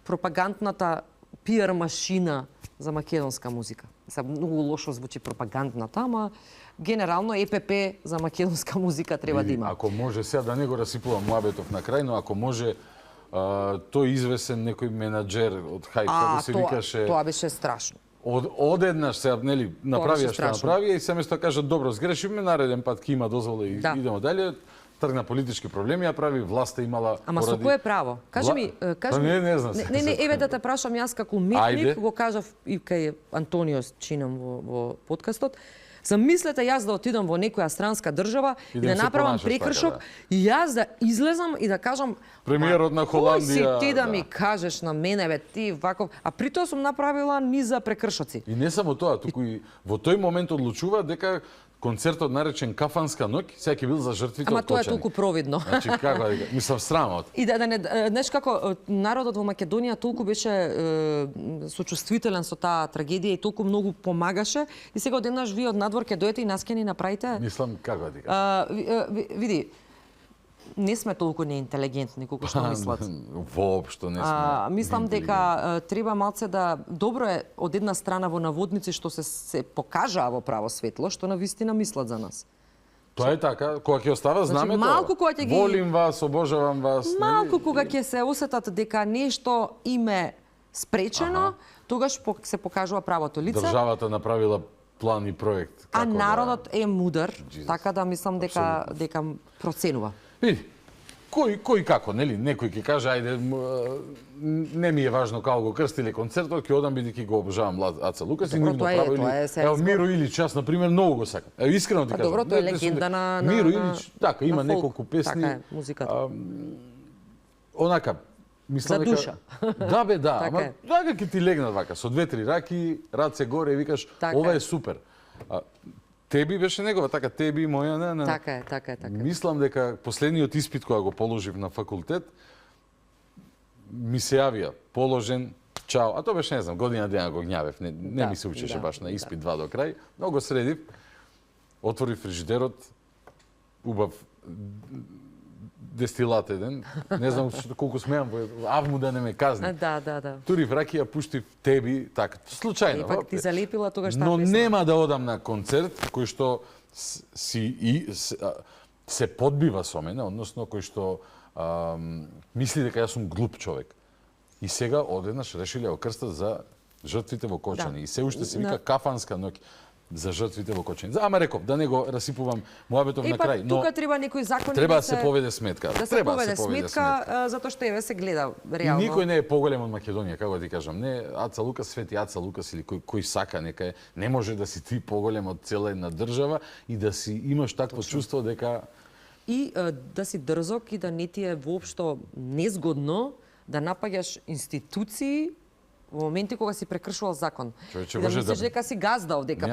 пропагандната пиар машина за македонска музика. Многу лошо звучи пропагандната, ама генерално ЕПП за македонска музика треба да има.
Ако може, сега да не го расипувам муабетов на крај, но ако може, тој извесен некој менаџер од Хајп, како се викаше...
Тоа беше страшно.
Одеднаш сега, нели, направија што
страшно.
направија и се место кажат, добро, сгрешивме, нареден пат ќе има дозвола и идемо дале. Тргна политички проблеми, ја прави, власта имала...
Ама со кое право? Кажи ми...
Не знам.
Не, еве да те прашам јас како уметник, го кажав и кај Антонио чинам во подкастот. Замислете јас да отидам во некоја странска држава и да направам прекршок и јас да излезам и да кажам
премиерот на Холандија.
Кој си ти да ми кажеш на мене, бе, ти ваков, а притоа сум направила низа прекршоци.
И не само тоа, туку и во тој момент одлучува дека концертот наречен Кафанска ноќ сега ќе бил за жртвите од Кочани.
Ама тоа е толку провидно.
Значи како дека мислам срамот.
И да не знаеш како народот во Македонија толку беше сочувствителен со таа трагедија и толку многу помагаше и сега одеднаш вие од надвор ќе дојдете и нас ќе ни направите.
Мислам како дека.
Види, не сме толку неинтелигентни колку што мислат.
Воопшто не сме.
Мислам дека треба малце да добро е од една страна во наводници што се покажаа во право светло, што на вистина мислат за нас.
Тоа е така, кога ќе остава знамето.
Малку кога ќе ги
волим вас, обожавам вас.
Малку кога ќе се осетат дека нешто им е спречено, тогаш се покажува правото лице.
Државата направила план и проект.
А народот е мудар, така да мислам дека проценува.
Види, кој како, нели? Некој ќе каже, ајде, не ми е важно како го крстиле концертот, ќе одам бидејќи го обожавам Аца Лукас и нивно право. Ево Миро Илич, јас на пример многу го сакам. Ево искрено ти кажам.
Добро, тој е легенда на
Миро Илич, така, има неколку песни.
Така е музиката.
Онака, мислам
дека... За душа.
Да бе, да, ама така ќе ти легнат вака, со 2-3 раки, раце горе и викаш, ова е супер. Теби беше негова, така, теби моја,
Така е.
Мислам дека последниот испит која го положив на факултет, ми се јавија, положен, чао, а тоа беше, не знам, година дена го гњавев, не ми се учеше баш на испит 2 до крај, но го средив, отворив фрижидерот, убав дестилат еден, не знам колку смеам, авму да не ме казни.
Да.
Турив ракија, пуштив теби, така, случајно.
Пак ти залепила тогаш таа
но
песна.
нема да одам на концерт кој што се подбива со мене, односно кој што мисли дека јас сум глуп човек. И сега одеднаш решиле го крстат за жртвите во Кочани. И се уште се вика Кафанска ноќ за жртвите во Кочани. Ама реков, да не го расипувам муабетов на крај, но
тука треба некој закон
треба да се поведе сметка.
Да се поведе сметка, затоа што еве се гледа реално.
И никој не е поголем од Македонија, како ти кажам. Не, Аца Лукас, Свети Аца Лукас или кој сака нека е. Не може да си ти поголем од цела една држава и да си имаш такво чувство дека
и да си дрзок и да не ти е воопшто незгодно да напаѓаш институции во моменти кога си прекршувал закон.
Човече,
да мислиш дека си газда овдека.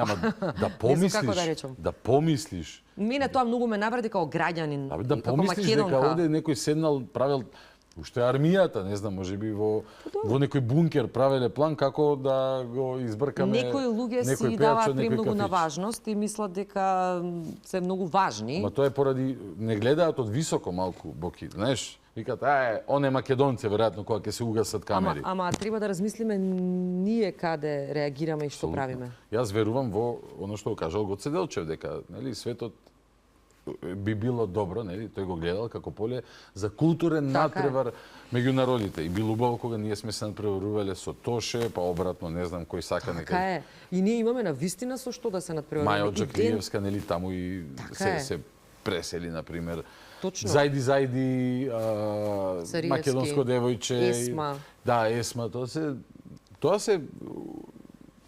Да помислиш, да помислиш.
Мене тоа многу ме навреди како граѓанин,
да помислиш дека овде некој седнал, правил уште армијата, не знам, можеби во некој бункер правеле план како да го избркаме.
Некои луѓе си даваат премногу на важност и мислат дека се многу важни.
Ма тоа е поради не гледаат од високо малку боки, знаеш? Викат, он е македонце, веројатно, кога ќе се угасат камери.
Ама треба да размислиме ние каде реагираме и што правиме.
Јас верувам во оно што го кажал Гоцеделчев, дека нели светот би било добро, нели, тој го гледал како поле за културен надпревар меѓу народите. И било убаво кога ние сме се надпреварувале со Тоше, па обратно, не знам кој сака нека.
Така е. И ние имаме на вистина со што да се надпреваруваме.
Маја Оджакриевска, нели, таму и се пресели, например.
Точно.
Зајди, македонско девојче.
Есма.
Да, Есма, тоа се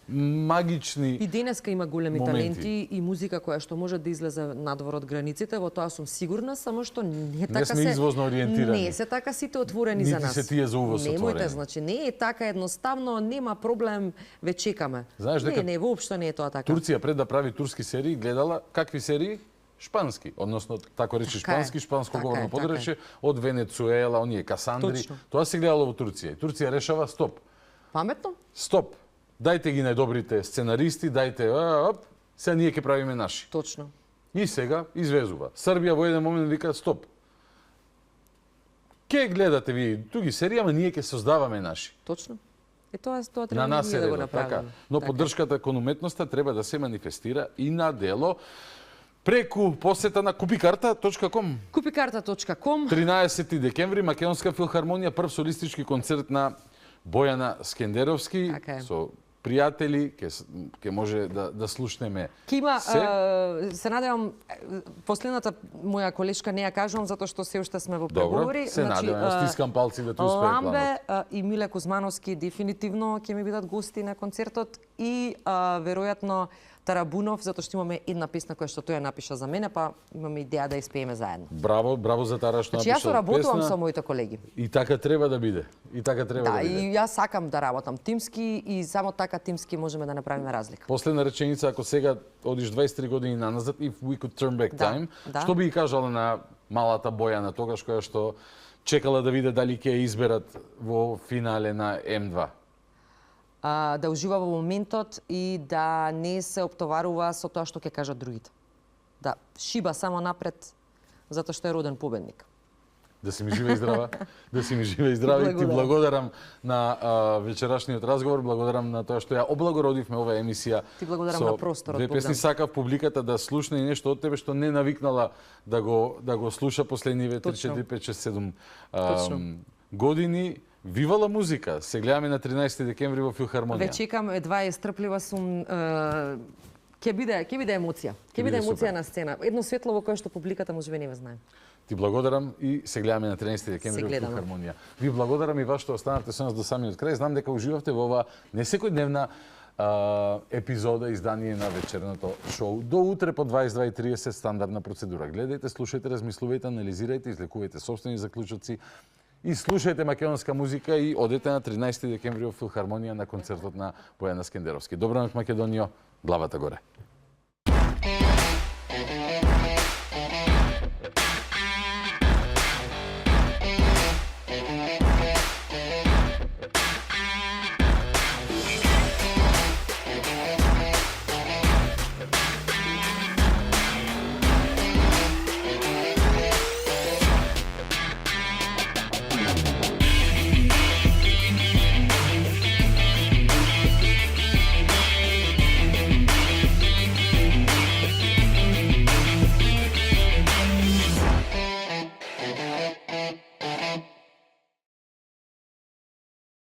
магични
И денеска има големи
моменти.
таленти и музика која што може да излезе надвор од границите, во тоа сум сигурна, само што не така
сме извозно ориентирани.
Не се така сите отворени за нас.
Нити се тие за увоз отворени.
Немојте, значи не е така едноставно, нема проблем, ве чекаме.
Знаеш дека
не, воопшто не е тоа така.
Турција пред да прави турски серии гледала какви серии? Шпански, односно тако речи шпански, шпанско говорно подречје од Венецуела, оние Касандри.
Точно.
Тоа се гледало во Турција. И Турција решава стоп.
Паметно?
Стоп. Дајте ги најдобрите сценаристи, дајте, сега ние ќе правиме наши.
Точно.
И сега извезува. Србија во еден момент вика стоп. Ке гледате ви други серии, ама ние ќе создаваме наши.
Точно. Тоа
На
треба
нас
ние
е
да го
редот, така.
направиме.
Но поддршката кон уметноста треба да се манифестира и на дело преку посета на kupиkarta.com.
Kupиkarta.com
13 декември Македонска филхармонија, прв солистички концерт на Бојана Скендеровски
Така е.
со пријатели, ќе може да слушнеме.
Ке има,
се.
се надевам, последната моја колешка не ја кажувам, затоа што се уште сме во преговори.
Добро, се надевам, стискам палци да ти успее планот.
Ламбе и Миле Кузмановски дефинитивно ќе ми бидат гости на концертот и веројатно Тарабунов, затоа што имаме една песна која што тој ја напиша за мене, па имаме идеја да испееме заедно.
Браво, браво за Тара што
Значи јас
напиша
соработувам
песна.
со моите колеги.
И така треба да биде. И така треба да
Да,
биде.
и јас сакам да работам тимски и само така тимски можеме да направиме разлика.
Последна реченица, ако сега одиш 23 години наназад, if we could turn back
Да,
time,
да.
што би кажала на малата Бојана тогаш која што чекала да види дали ќе ја изберат во финале на М2?
Да ужива во моментот и да не се оптоварува со тоа што ќе кажат другите. Да шиба само напред, затоа што е роден победник.
Да си ми жива и здрава. Да си ми жива и здрава. И ти благодарам на вечерашниот разговор, благодарам на тоа што ја облагородивме оваа емисија.
Ти благодарам
со
на просторот,
две песни.
Богдан.
Сакав публиката да слушне и нешто од тебе што не навикнала да го слуша последниве 3,
Точно.
4, 5, 6, 7
Точно.
години. Вивала музика. Се гледаме на 13 декември во Филхармонија.
Ве чекам, едва е стрплива сум. Ќе биде емоција. Ќе биде емоција
супер.
на сцена. Едно светло во кое што публиката можеби не ме знае.
Ти благодарам и се гледаме на 13 декември
Се
во
гледаме.
Филхармонија. Ви благодарам и вас што останавте со нас до самиот крај. Знам дека уживавте во оваа несекојдневна епизода, издание на вечерното шоу. До утре по 22:30 стандардна процедура. Гледајте, слушајте, размислувајте, анализирајте, излекувајте собствени заклучоци и слушајте македонска музика и одете на 13 декември во Филхармонија на концертот на Бојана Скендеровски. Добра ноќ, Македонијо, главата горе.